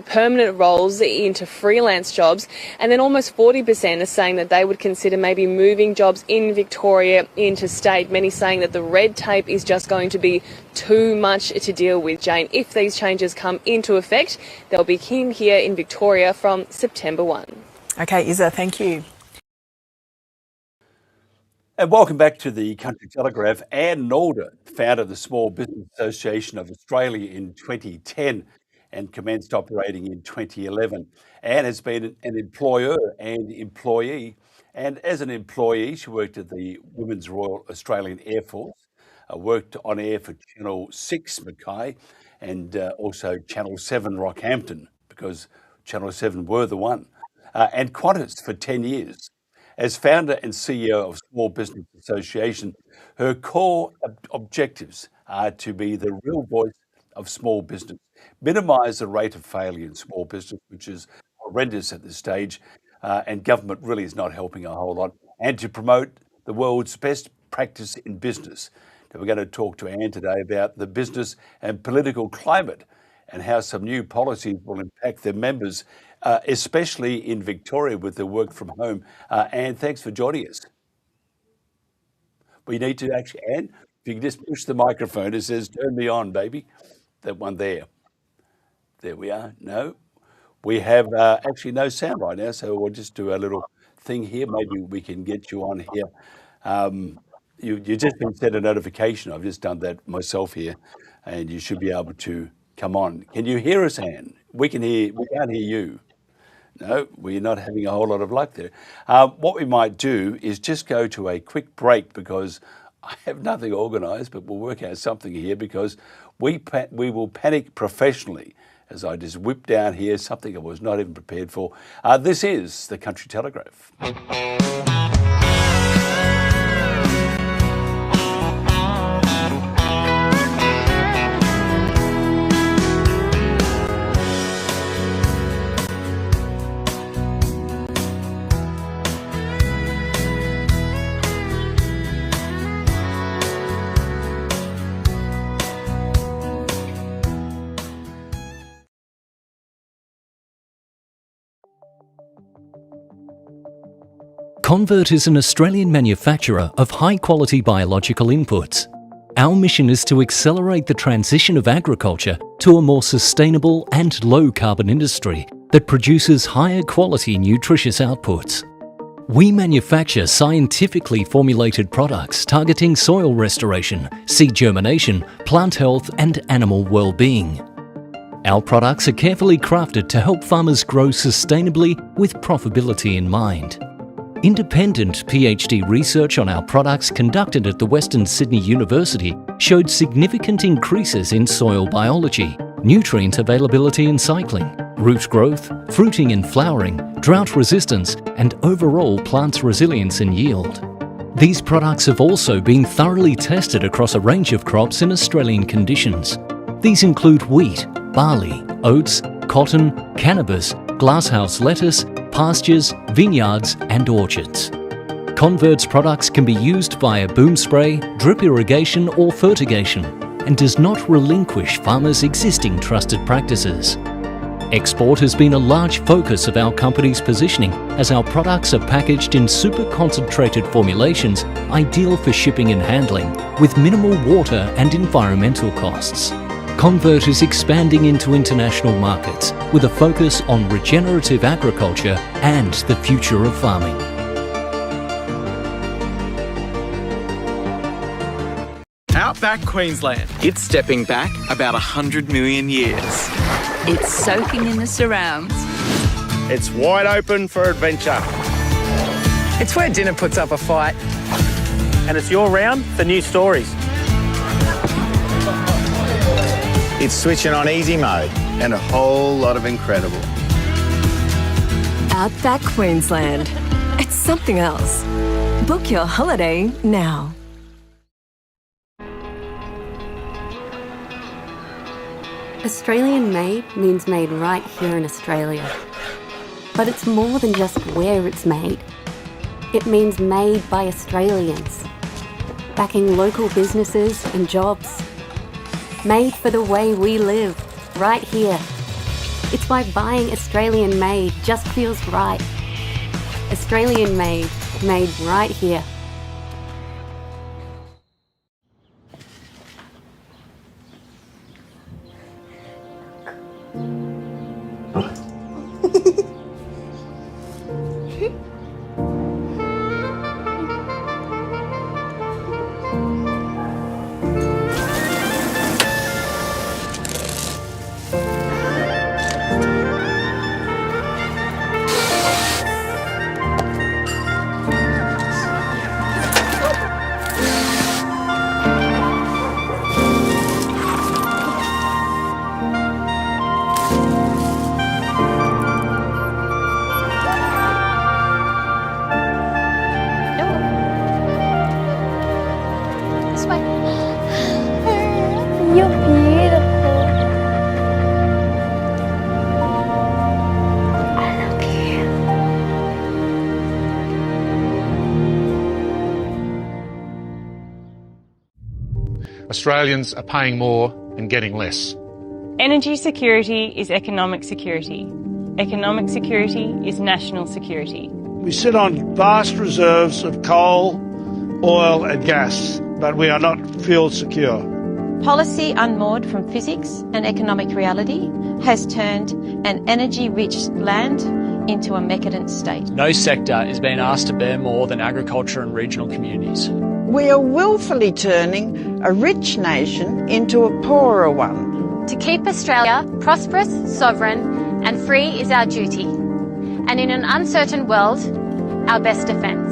permanent roles into freelance jobs, and then almost 40% are saying that they would consider maybe moving jobs in Victoria into state. Many saying that the red tape is just going to be too much to deal with. Jane, if these changes come into effect, they'll begin here in Victoria from September 1. Okay, Isa, thank you. And welcome back to the Country Telegraph. Anne Nalder founded the Small Business Association of Australia in 2010 and commenced operating in 2011. Anne has been an employer and employee, and as an employee, she worked at the Women's Royal Australian Air Force, worked on air for Channel 6 Mackay, and also Channel 7 Rockhampton, because Channel 7 were the one, and Qantas for 10 years. As founder and CEO of Small Business Association, her core objectives are to be the real voice of small business, minimise the rate of failure in small business, which is horrendous at this stage, and government really is not helping a whole lot, and to promote the world's best practice in business. Now, we're going to talk to Anne today about the business and political climate and how some new policies will impact their members, especially in Victoria with the work from home. Anne, thanks for joining us. We need to actually, Anne, if you can just push the microphone, it says, turn me on, baby. That one there. There we are. No, we have actually no sound right now, so we'll just do a little thing here. Maybe we can get you on here. You just been sent a notification. I've just done that myself here, and you should be able to come on. Can you hear us, Anne? We can hear. We can't hear you. No, we're not having a whole lot of luck there. What we might do is just go to a quick break, because I have nothing organised, but we'll work out something here, because we will panic professionally as I just whip down here something I was not even prepared for. This is the Country Telegraph. Convert is an Australian manufacturer of high-quality biological inputs. Our mission is to accelerate the transition of agriculture to a more sustainable and low-carbon industry that produces higher quality nutritious outputs. We manufacture scientifically formulated products targeting soil restoration, seed germination, plant health and animal well-being. Our products are carefully crafted to help farmers grow sustainably with profitability in mind. Independent PhD research on our products conducted at the Western Sydney University showed significant increases in soil biology, nutrient availability and cycling, root growth, fruiting and flowering, drought resistance, and overall plant resilience and yield. These products have also been thoroughly tested across a range of crops in Australian conditions. These include wheat, barley, oats, cotton, cannabis, glasshouse lettuce, pastures, vineyards and orchards. Convert's products can be used via boom spray, drip irrigation or fertigation. and does not relinquish farmers' existing trusted practices. Export has been a large focus of our company's positioning as our products are packaged in super concentrated formulations ideal for shipping and handling with minimal water and environmental costs. Convert is expanding into international markets with a focus on regenerative agriculture and the future of farming. Outback Queensland. It's stepping back about 100 million years. It's soaking in the surrounds. It's wide open for adventure. It's where dinner puts up a fight. And it's your round for new stories. It's switching on easy mode and a whole lot of incredible. Outback Queensland. It's something else. Book your holiday now. Australian made means made right here in Australia. But it's more than just where it's made. It means made by Australians, backing local businesses and jobs. Made for the way we live, right here. It's why buying Australian made just feels right. Australian made, made right here. You're beautiful. I love you. Australians are paying more and getting less. Energy security is economic security. Economic security is national security. We sit on vast reserves of coal, oil and gas, but we are not fuel secure. Policy unmoored from physics and economic reality has turned an energy-rich land into a decadent state. No sector is being asked to bear more than agriculture and regional communities. We are willfully turning a rich nation into a poorer one. To keep Australia prosperous, sovereign and free is our duty. And in an uncertain world, our best defence.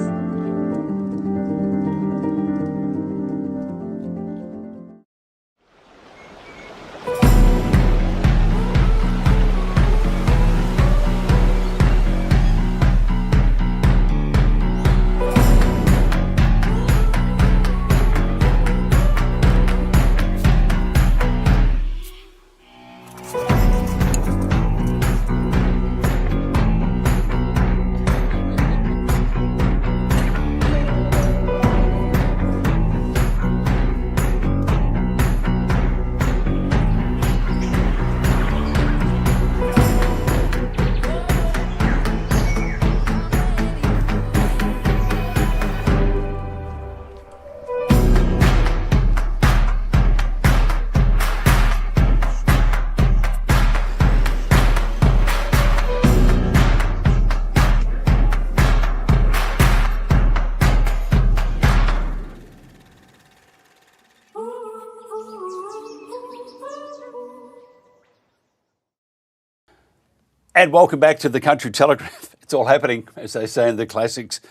And welcome back to the Country Telegraph. It's all happening, as they say in the classics.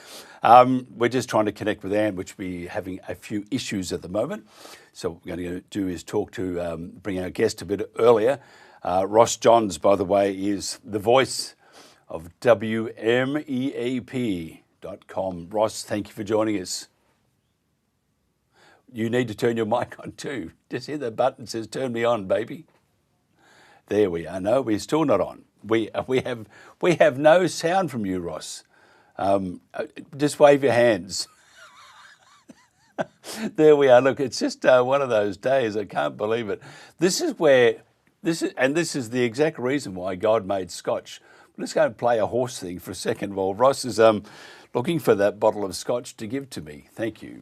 We're just trying to connect with Anne, which we're having a few issues at the moment. So what we're going to do is talk to, bring our guest a bit earlier. Ross Johns, by the way, is the voice of WMEAP.com. Ross, thank you for joining us. You need to turn your mic on too. Just hit the button that says, turn me on, baby. There we are. No, we're still not on. We have no sound from you, Ross. Just wave your hands. There we are. Look, it's just one of those days. I can't believe it. This is the exact reason why God made Scotch. Let's go and play a horse thing for a second while Ross is looking for that bottle of Scotch to give to me. Thank you.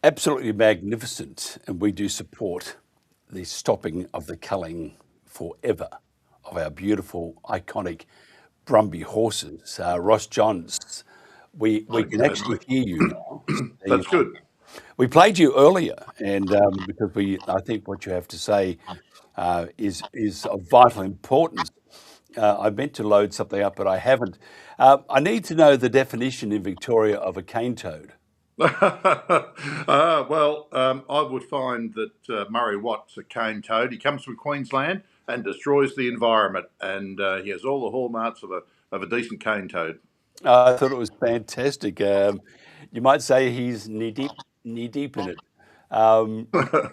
Absolutely magnificent, and we do support the stopping of the culling forever of our beautiful, iconic Brumby horses. Ross Johns, we can actually hear you now. That's good. We played you earlier, and because I think what you have to say is of vital importance. I meant to load something up, but I haven't. I need to know the definition in Victoria of a cane toad. I would find that Murray Watt's a cane toad. He comes from Queensland and destroys the environment, and he has all the hallmarks of a decent cane toad. I thought it was fantastic. You might say he's knee deep in it.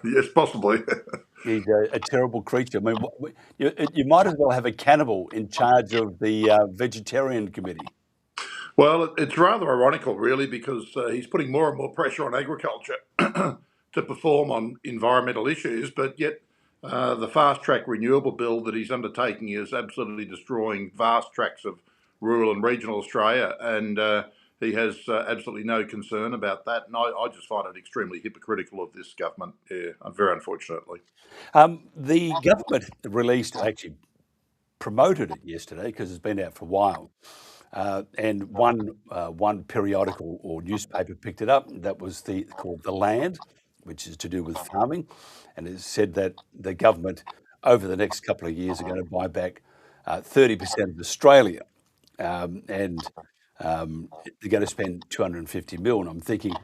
Yes, possibly. He's a terrible creature. I mean, you might as well have a cannibal in charge of the vegetarian committee. Well, it's rather ironical, really, because he's putting more and more pressure on agriculture to perform on environmental issues, but yet the fast-track renewable bill that he's undertaking is absolutely destroying vast tracts of rural and regional Australia, and he has absolutely no concern about that. And I just find it extremely hypocritical of this government, very unfortunately. The government actually promoted it yesterday because it's been out for a while. And one periodical or newspaper picked it up. That was called The Land, which is to do with farming, and it said that the government over the next couple of years are going to buy back 30% of Australia, and they're going to spend 250 mil. And I'm thinking,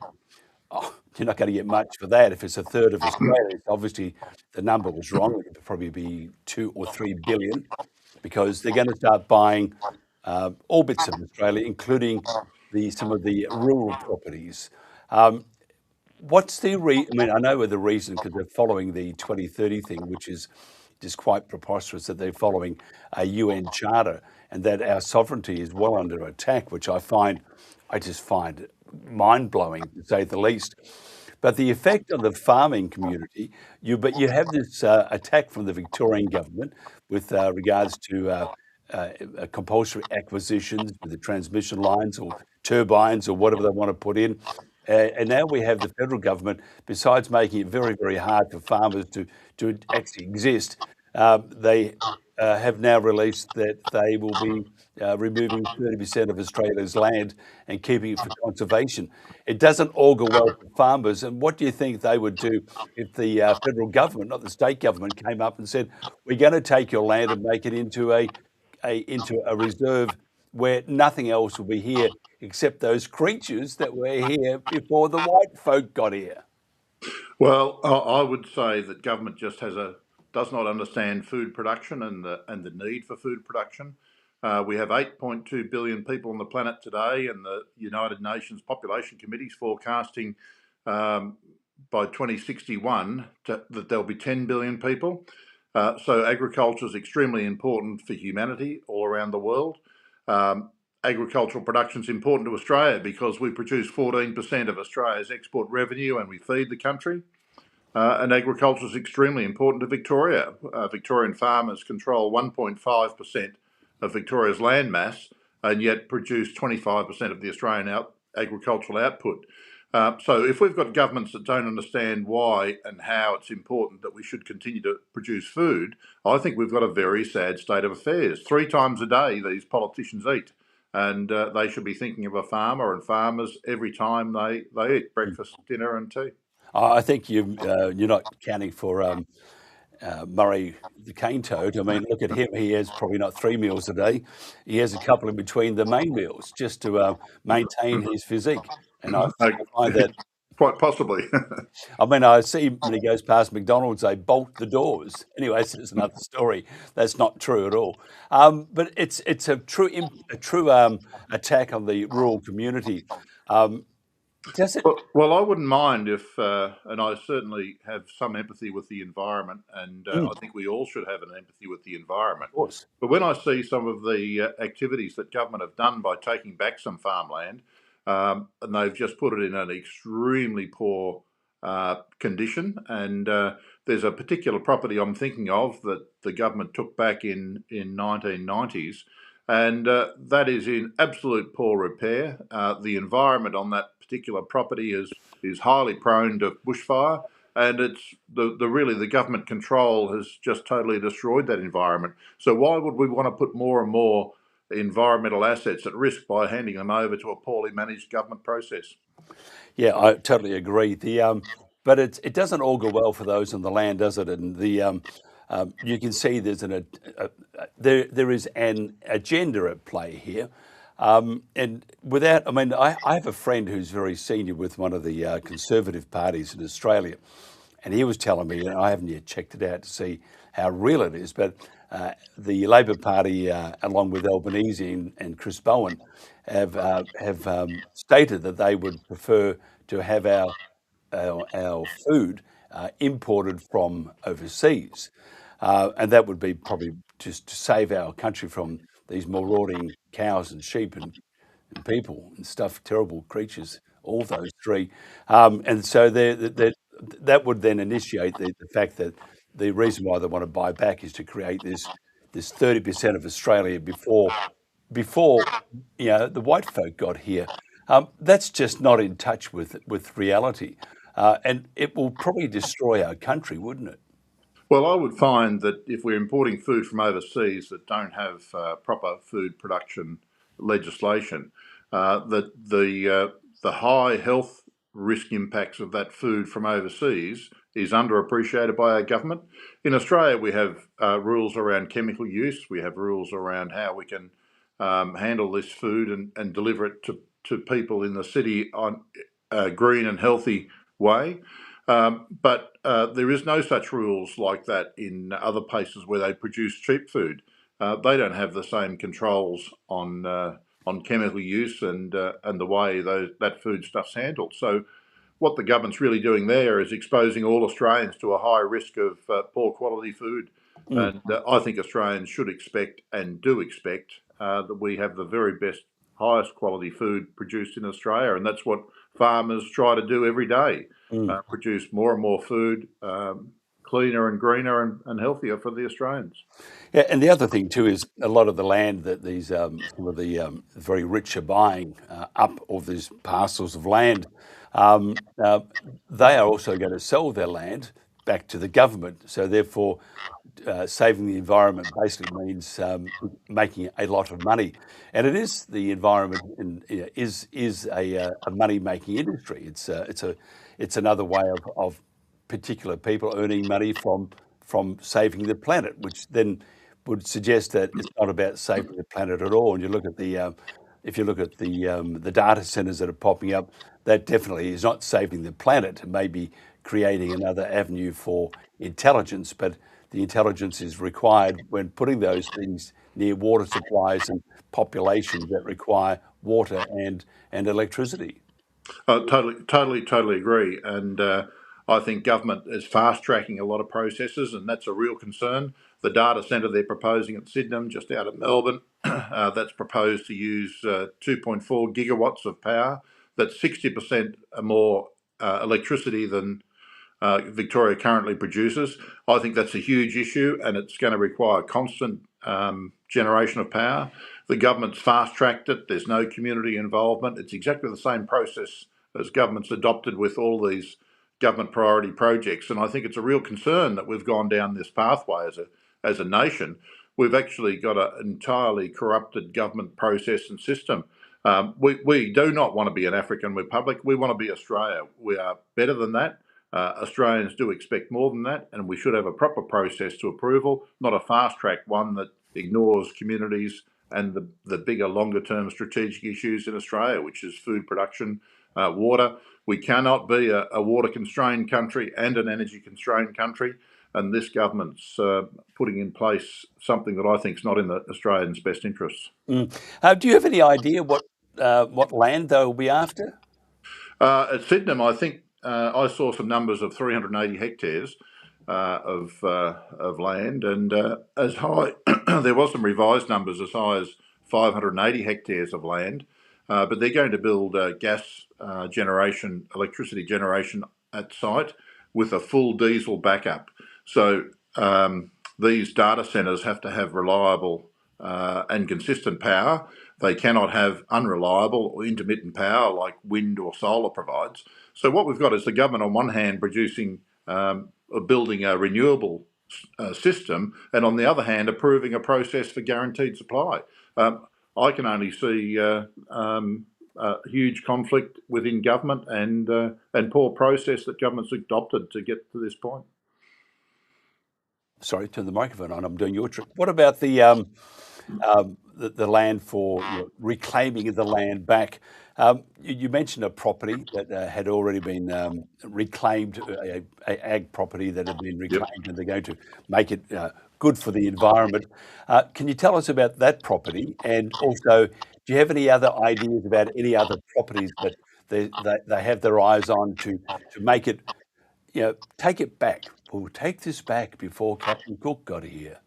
oh, you're not going to get much for that if it's a third of Australia. Obviously, the number was wrong. It would probably be 2 or 3 billion, because they're going to start buying all bits of Australia, including some of the rural properties. What's the I mean, I know the reason, because they're following the 2030 thing, which is just quite preposterous, that they're following a UN charter and that our sovereignty is well under attack, which I just find mind-blowing, to say the least. But the effect on the farming community, you have this attack from the Victorian government with regards to compulsory acquisitions with the transmission lines or turbines or whatever they want to put in. And now we have the federal government, besides making it very, very hard for farmers to actually exist, they have now released that they will be removing 30% of Australia's land and keeping it for conservation. It doesn't augur well for farmers. And what do you think they would do if the federal government, not the state government, came up and said, we're going to take your land and make it into a reserve where nothing else will be here except those creatures that were here before the white folk got here? Well, I would say that government just does not understand food production and the need for food production. We have 8.2 billion people on the planet today, and the United Nations Population Committee is forecasting by 2061 that there'll be 10 billion people. So agriculture is extremely important for humanity all around the world. Agricultural production is important to Australia because we produce 14% of Australia's export revenue and we feed the country. And agriculture is extremely important to Victoria. Victorian farmers control 1.5% of Victoria's land mass and yet produce 25% of the Australian agricultural output. So if we've got governments that don't understand why and how it's important that we should continue to produce food, I think we've got a very sad state of affairs. 3 times a day these politicians eat, and they should be thinking of a farmer and farmers every time they eat breakfast, dinner and tea. I think you're not counting for Murray the cane toad. I mean, look at him. He has probably not 3 meals a day. He has a couple in between the main meals just to maintain his physique. And I find that quite possibly. I mean, I see when he goes past McDonald's, they bolt the doors. Anyway, it's another story. That's not true at all. But it's a true attack on the rural community. Does it? Well, I wouldn't mind if, and I certainly have some empathy with the environment, and I think we all should have an empathy with the environment. Of course. But when I see some of the activities that government have done by taking back some farmland, and they've just put it in an extremely poor condition, and there's a particular property I'm thinking of that the government took back in 1990s, and that is in absolute poor repair. The environment on that particular property is highly prone to bushfire, and it's the government control has just totally destroyed that environment. So why would we want to put more and more environmental assets at risk by handing them over to a poorly managed government process? Yeah, I totally agree. But it doesn't all go well for those on the land, does it? And you can see there is an agenda at play here. And without, I mean, I have a friend who's very senior with one of the Conservative parties in Australia, and he was telling me, and I haven't yet checked it out to see how real it is, but the Labor Party, along with Albanese and Chris Bowen, have stated that they would prefer to have our food imported from overseas, and that would be probably just to save our country from these marauding cows and sheep and people and stuff, terrible creatures, all those three. And so that would then initiate the fact that the reason why they want to buy back is to create this 30% of Australia before the white folk got here. That's just not in touch with reality. And it will probably destroy our country, wouldn't it? Well, I would find that if we're importing food from overseas that don't have proper food production legislation, that the high health risk impacts of that food from overseas is underappreciated by our government. In Australia, we have rules around chemical use. We have rules around how we can handle this food and deliver it to people in the city on a green and healthy way. But there is no such rules like that in other places where they produce cheap food. They don't have the same controls on chemical use and the way that food stuff's handled. So what the government's really doing there is exposing all Australians to a high risk of poor quality food. And I think Australians should expect and do expect that we have the very best, highest quality food produced in Australia. And that's what farmers try to do every day. Produce more and more food, cleaner and greener and healthier for the Australians. Yeah, and the other thing too is a lot of the land that these some of the very rich are buying up of these parcels of land, they are also going to sell their land back to the government. So therefore, saving the environment basically means making a lot of money, and it is the environment is a money making industry. It's another way of particular people earning money from saving the planet, which then would suggest that it's not about saving the planet at all. And you look at if you look at the data centers that are popping up, that definitely is not saving the planet. It may be creating another avenue for intelligence, but the intelligence is required when putting those things near water supplies and populations that require water and electricity. Totally agree. And I think government is fast-tracking a lot of processes, and that's a real concern. The data centre they're proposing at Sydenham, just out of Melbourne, that's proposed to use 2.4 gigawatts of power. That's 60% more electricity than Victoria currently produces. I think that's a huge issue, and it's going to require constant generation of power. The government's fast-tracked it. There's no community involvement. It's exactly the same process as government's adopted with all these government priority projects, and I think it's a real concern that we've gone down this pathway as a nation. We've actually got an entirely corrupted government process and system. We do not want to be an African republic. We want to be Australia. We are better than that. Australians do expect more than that, and we should have a proper process to approval, not a fast-track one that ignores communities and the bigger, longer-term strategic issues in Australia, which is food production, water. We cannot be a water-constrained country and an energy-constrained country, and this government's putting in place something that I think is not in the Australians' best interests. Do you have any idea what land they'll be after? At Sydenham, I think I saw some numbers of 380 hectares of land, and as high there was some revised numbers as high as 580 hectares of land. But they're going to build gas generation, electricity generation at site with a full diesel backup. So these data centres have to have reliable and consistent power. They cannot have unreliable or intermittent power like wind or solar provides. So what we've got is the government on one hand producing building a renewable system, and on the other hand approving a process for guaranteed supply. I can only see huge conflict within government and poor process that government's adopted to get to this point. Sorry, turn the microphone on. I'm doing your trick. What about the land for reclaiming the land back? You mentioned a property that had already been reclaimed, a ag property that had been reclaimed, and they're going to make it good for the environment. Can you tell us about that property? And also, do you have any other ideas about any other properties that they have their eyes on to make it, take it back? We'll take this back before Captain Cook got here.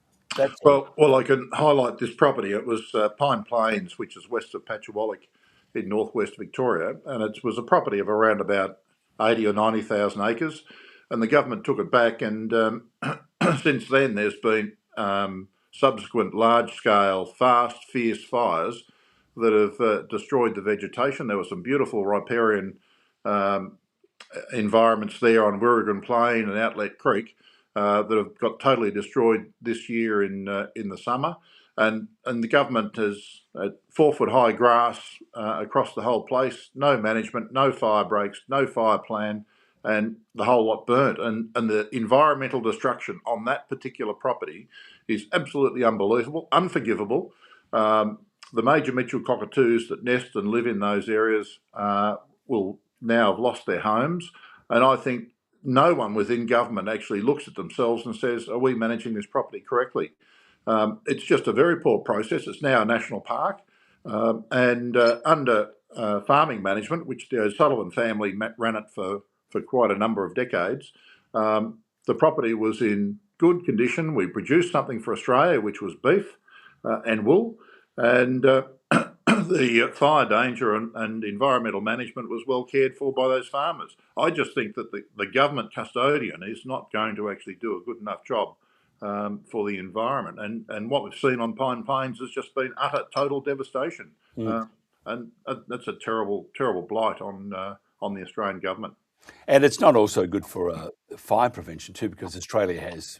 Well, I can highlight this property. It was Pine Plains, which is west of Patchawallic in northwest Victoria, and it was a property of around about 80 or 90,000 acres, and the government took it back, and since then there's been subsequent large-scale, fast, fierce fires that have destroyed the vegetation. There were some beautiful riparian environments there on Wirragon Plain and Outlet Creek that have got totally destroyed this year in the summer, and the government has 4-foot high grass across the whole place, no management, no fire breaks, no fire plan, and the whole lot burnt. And the environmental destruction on that particular property is absolutely unbelievable, unforgivable. The major Mitchell cockatoos that nest and live in those areas will now have lost their homes, and I think no one within government actually looks at themselves and says, are we managing this property correctly? It's just a very poor process. It's now a national park, and under farming management, which the O'Sullivan family ran it for quite a number of decades, the property was in good condition. We produced something for Australia, which was beef and wool, and the fire danger and environmental management was well cared for by those farmers. I just think that the government custodian is not going to actually do a good enough job for the environment. And what we've seen on Pine Plains has just been utter, total devastation. And that's a terrible, terrible blight on the Australian government. And it's not also good for fire prevention too, because Australia has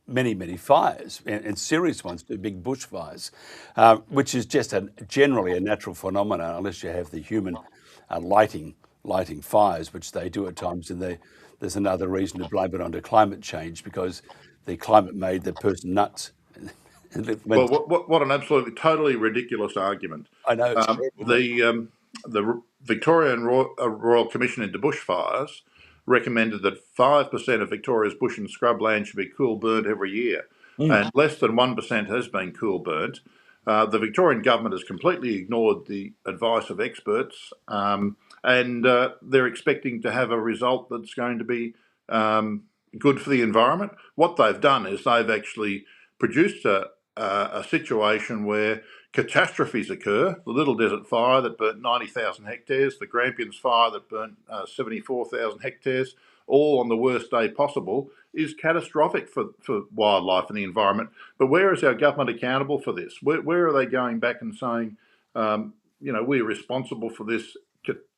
many fires, and serious ones, big bushfires, which is just generally a natural phenomenon unless you have the human lighting fires, which they do at times. And there's another reason to blame it onto climate change, because the climate made the person nuts. Well, what an absolutely totally ridiculous argument. I know. The Victorian Royal Commission into Bushfires recommended that 5% of Victoria's bush and scrub land should be cool burnt every year, and less than 1% has been cool burnt. The Victorian government has completely ignored the advice of experts, and they're expecting to have a result that's going to be good for the environment. What they've done is they've actually produced a situation where catastrophes occur. The Little Desert Fire that burnt 90,000 hectares, the Grampians Fire that burnt 74,000 hectares, all on the worst day possible, is catastrophic for wildlife and the environment. But where is our government accountable for this? Where are they going back and saying, we're responsible for this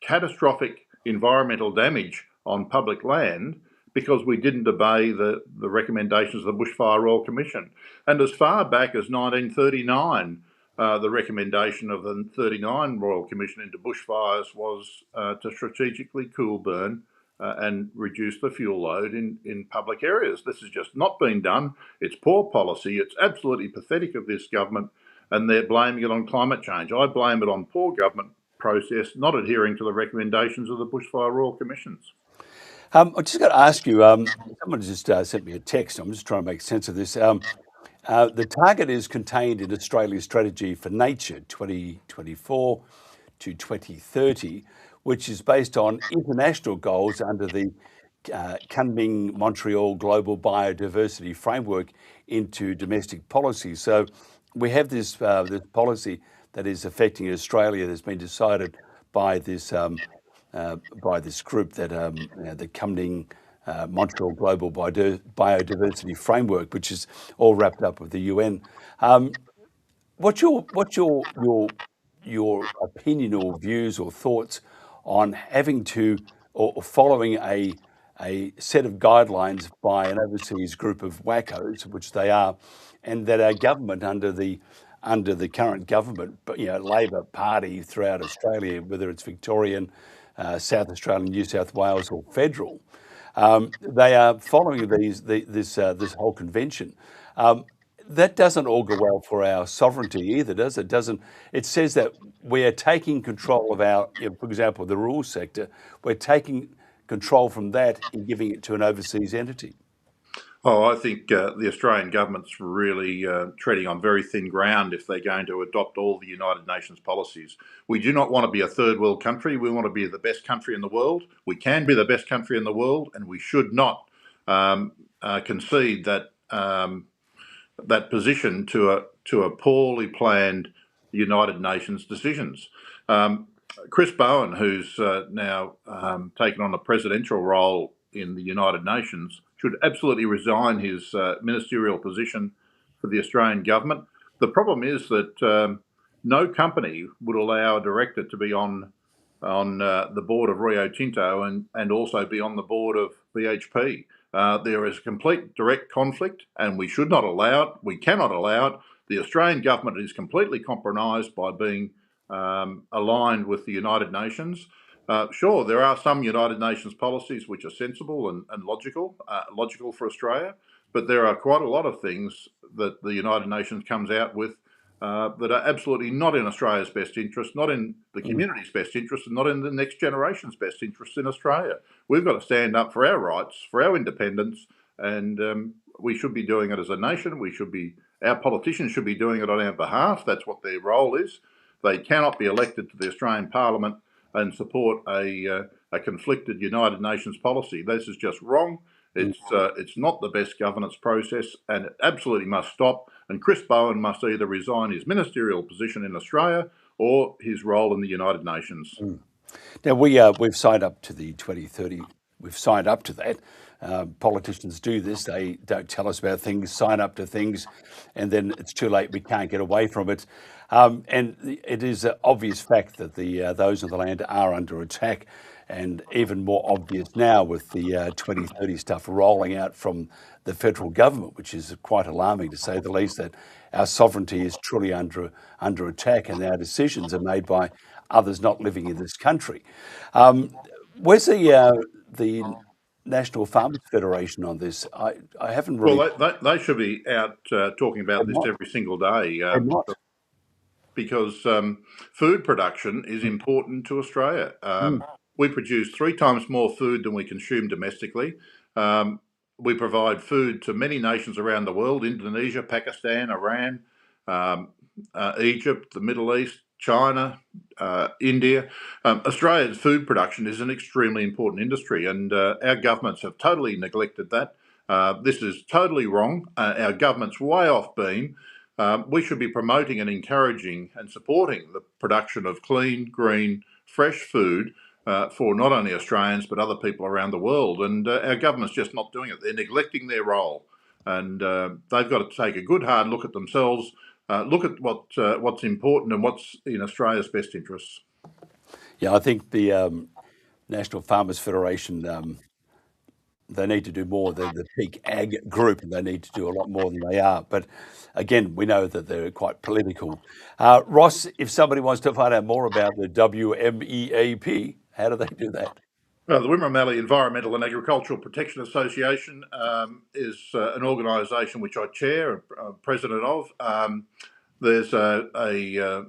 catastrophic environmental damage on public land because we didn't obey the recommendations of the Bushfire Royal Commission? And as far back as 1939, the recommendation of the 39 Royal Commission into bushfires was to strategically cool burn and reduce the fuel load in public areas. This has just not been done. It's poor policy. It's absolutely pathetic of this government, and they're blaming it on climate change. I blame it on poor government process, not adhering to the recommendations of the Bushfire Royal Commissions. I just got to ask you, someone just sent me a text. I'm just trying to make sense of this. The target is contained in Australia's strategy for nature 2024 to 2030, which is based on international goals under the Campion Montreal Global Biodiversity Framework into domestic policy. So we have this policy that is affecting Australia that's been decided by this group that the Campion Montreal Global Biodiversity Framework, which is all wrapped up with the UN. What's your opinion or views or thoughts on having to or following a set of guidelines by an overseas group of wackos, which they are, and that our government under the current government, Labor Party throughout Australia, whether it's Victorian, South Australian, New South Wales, or federal, they are following this whole convention. That doesn't augur well for our sovereignty either, does it? It says that we are taking control of our, for example, the rural sector. We're taking control from that and giving it to an overseas entity. Oh, I think the Australian government's really treading on very thin ground if they're going to adopt all the United Nations policies. We do not want to be a third world country. We want to be the best country in the world. We can be the best country in the world, and we should not concede that position to a poorly planned United Nations decisions. Chris Bowen, who's now taken on a presidential role in the United Nations, should absolutely resign his ministerial position for the Australian government. The problem is that no company would allow a director to be on the board of Rio Tinto and also be on the board of BHP. There is a complete direct conflict, and we should not allow it. We cannot allow it. The Australian government is completely compromised by being aligned with the United Nations. Sure, there are some United Nations policies which are sensible and logical for Australia, but there are quite a lot of things that the United Nations comes out with that are absolutely not in Australia's best interest, not in the community's best interest, and not in the next generation's best interest in Australia. We've got to stand up for our rights, for our independence, and we should be doing it as a nation. Our politicians should be doing it on our behalf. That's what their role is. They cannot be elected to the Australian Parliament and support a conflicted United Nations policy. This is just wrong. It's not the best governance process, and it absolutely must stop. And Chris Bowen must either resign his ministerial position in Australia or his role in the United Nations. Now we've signed up to the 2030. We've signed up to that. Politicians do this. They don't tell us about things, sign up to things, and then it's too late. We can't get away from it. And it is an obvious fact that those on the land are under attack, and even more obvious now with the 2030 stuff rolling out from the federal government, which is quite alarming to say the least, that our sovereignty is truly under attack and our decisions are made by others not living in this country. Where's the National Farmers Federation on this? I haven't really... Well, they should be out talking about this every single day. Because food production is important to Australia. We produce 3 times more food than we consume domestically. We provide food to many nations around the world: Indonesia, Pakistan, Iran, Egypt, the Middle East, China, India. Australia's food production is an extremely important industry, and our governments have totally neglected that. This is totally wrong. Our government's way off beam. We should be promoting and encouraging and supporting the production of clean, green, fresh food for not only Australians but other people around the world. And our government's just not doing it. They're neglecting their role, and they've got to take a good hard look at themselves. Look at what's important and what's in Australia's best interests. Yeah, I think the National Farmers Federation, they need to do more. They're the big ag group, and they need to do a lot more than they are. But again, we know that they're quite political. Ross, if somebody wants to find out more about the WMEAP, how do they do that? The Wimmera Mallee Environmental and Agricultural Protection Association is an organisation which I chair, president of. There's a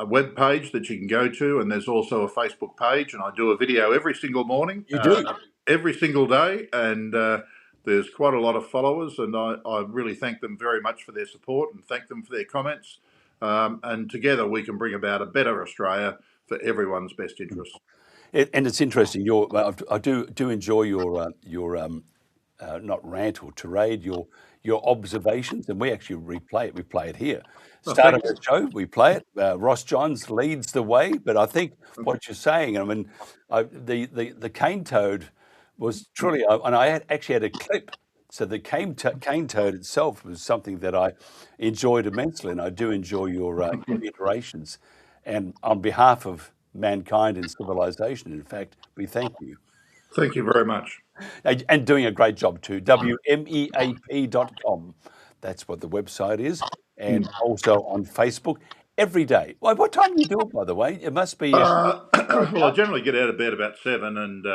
web page that you can go to, and there's also a Facebook page, and I do a video every single morning. You do? Every single day, and there's quite a lot of followers, and I really thank them very much for their support and thank them for their comments. And together we can bring about a better Australia for everyone's best interests. And it's interesting. I do enjoy your not rant or tirade, your observations, and we actually replay it. We play it here. Start of the show, we play it. Ross Johns leads the way, but I think what you're saying, I mean, the cane toad was truly, and I actually had a clip. So the cane toad itself was something that I enjoyed immensely, and I do enjoy your iterations. And on behalf of mankind and civilization, in fact, we thank you. Thank you very much. And doing a great job too. WMEAP.com. That's what the website is. And also on Facebook every day. Well, what time do you do it, by the way? It must be... well, I generally get out of bed about 7 and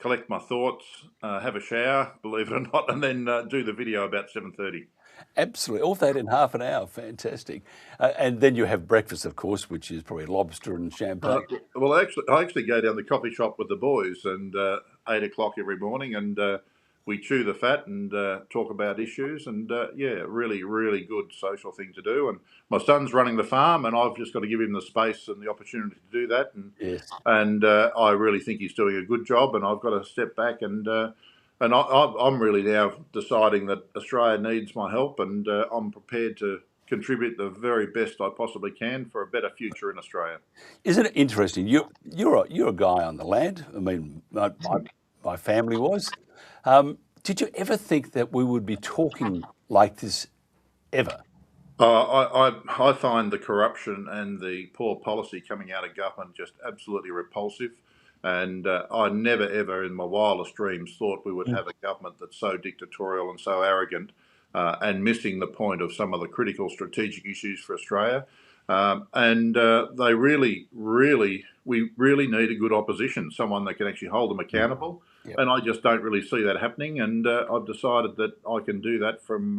collect my thoughts, have a shower, believe it or not, and then do the video about 7:30. Absolutely. All that in half an hour. Fantastic. And then you have breakfast, of course, which is probably lobster and champagne. Well, I actually go down the coffee shop with the boys, and 8 o'clock every morning, and we chew the fat and talk about issues, and really, really good social thing to do. And my son's running the farm, and I've just got to give him the space and the opportunity to do that. And yes. And I really think he's doing a good job, and I've got to step back and I'm really now deciding that Australia needs my help, and I'm prepared to contribute the very best I possibly can for a better future in Australia. Isn't it interesting? You're a guy on the land. I mean, my family was. Did you ever think that we would be talking like this ever? I find the corruption and the poor policy coming out of government just absolutely repulsive. And I never, ever in my wildest dreams thought we would have a government that's so dictatorial and so arrogant and missing the point of some of the critical strategic issues for Australia. They really, we really need a good opposition, someone that can actually hold them accountable. Yep. And I just don't really see that happening. And I've decided that I can do that from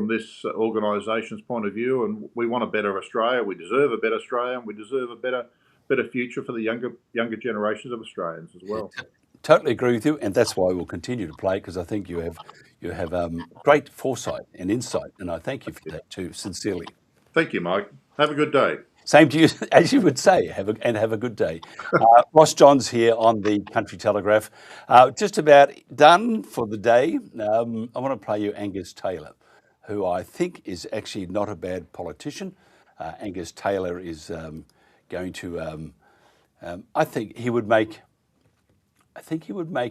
this organisation's point of view. And we want a better Australia. We deserve a better Australia, and we deserve a better future for the younger generations of Australians as well. Totally agree with you, and that's why we'll continue to play, because I think you have great foresight and insight, and I thank you for that too, sincerely. Thank you, Mike. Have a good day. Same to you, as you would say. Have a good day. Ross Johns here on the Country Telegraph. Just about done for the day. I want to play you Angus Taylor, who I think is actually not a bad politician. Angus Taylor is going to. I think he would make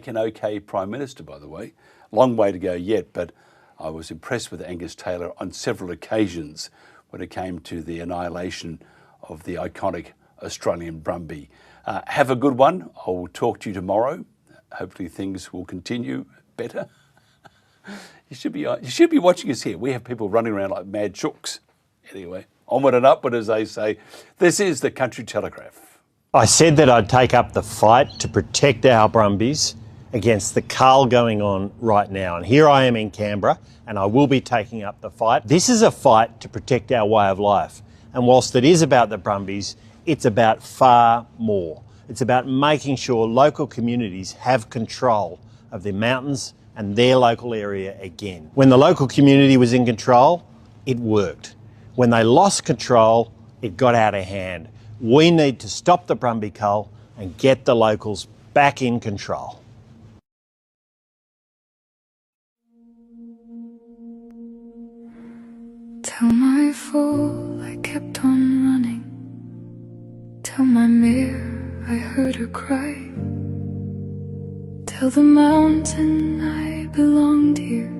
an okay Prime Minister, by the way. Long way to go yet, but I was impressed with Angus Taylor on several occasions when it came to the annihilation of the iconic Australian Brumby. Have a good one. I will talk to you tomorrow. Hopefully things will continue better. You should be watching us here. We have people running around like mad chooks. Anyway, onward and upward, as they say. This is the Country Telegraph. I said that I'd take up the fight to protect our Brumbies against the cull going on right now. And here I am in Canberra, and I will be taking up the fight. This is a fight to protect our way of life. And whilst it is about the Brumbies, it's about far more. It's about making sure local communities have control of their mountains and their local area again. When the local community was in control, it worked. When they lost control, it got out of hand. We need to stop the Brumby cull and get the locals back in control. Tell my fool I kept on running. Tell my mare I heard her cry. Tell the mountain I belonged here.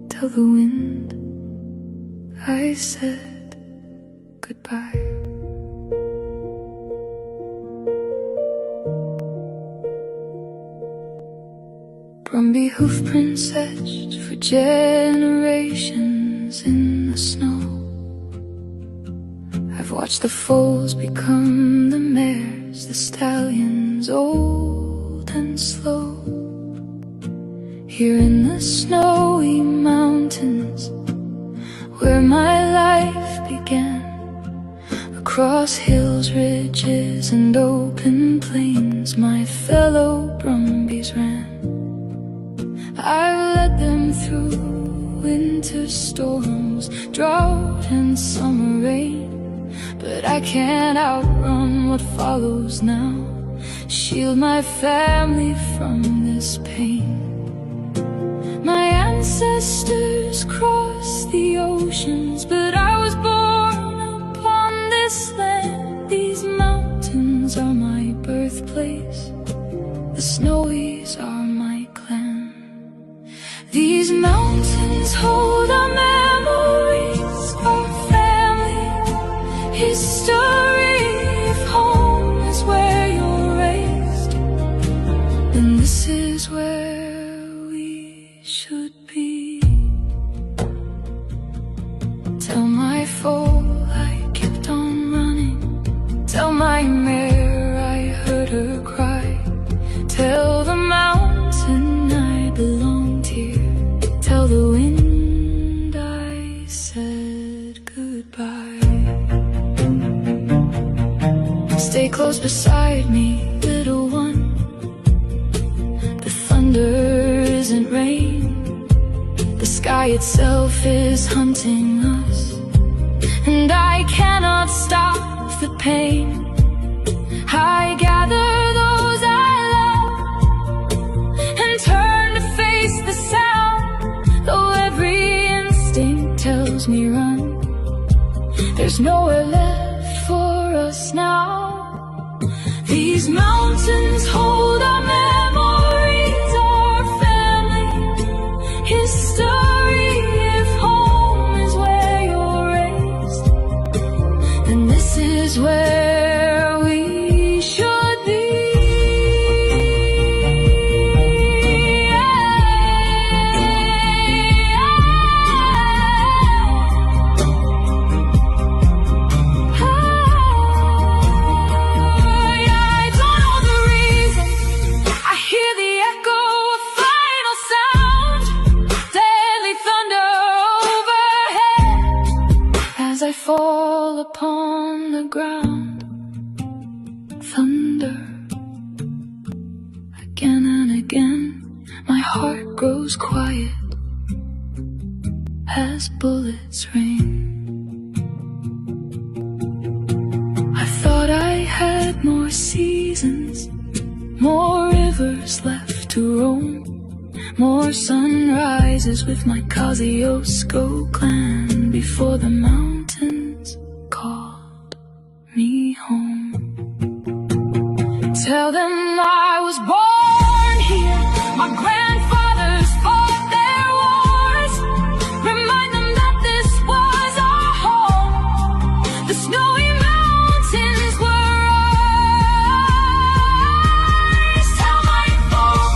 Tell the wind I said goodbye. Brumby hoofprints etched for generations in the snow. I've watched the foals become the mares, the stallions old and slow. Here in the snowy mountains where my life began, across hills, ridges and open plains my fellow Brumbies ran. I've led them through winter storms, drought and summer rain, but I can't outrun what follows now. Shield my family from this pain. My ancestors crossed the oceans, but I was born upon this land. These mountains are my birthplace, the Snowies are my clan. These mountains hold our memories, our family history. If home is where you're raised, then this is where we should be. Tell my foal I kept on running. Tell my mare I heard her cry. Tell the mountain I belonged here. Tell the wind I said goodbye. Stay close beside me, little one. The thunder isn't rain. The sky itself is hunting us, and I cannot stop the pain. I gather those I love and turn to face the sound. Though every instinct tells me run, there's nowhere left for us now. These mountains hold our memories, our family history. If home is where you're raised, then this is where we should be. I fall upon the ground, thunder again and again. My heart grows quiet as bullets rain. I thought I had more seasons, more rivers left to roam, more sunrises with my Kosciuszko clan before the mountains called me home. Tell them I was born here, my grandfathers fought their wars. Remind them that this was our home, the snowy mountains were ours. Tell my foal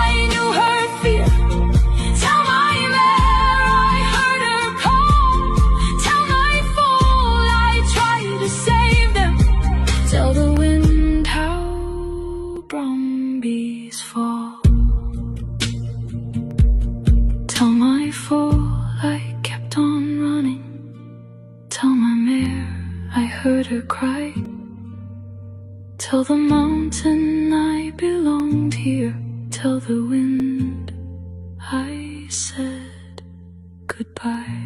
I knew her fear. Tell my mare I heard her call. Tell my foal I tried to save them. Tell the wind how Brumbies fall. Tell my foal I kept on running. Tell my mare I heard her cry. Tell the mountain I belonged here. Tell the wind I said goodbye.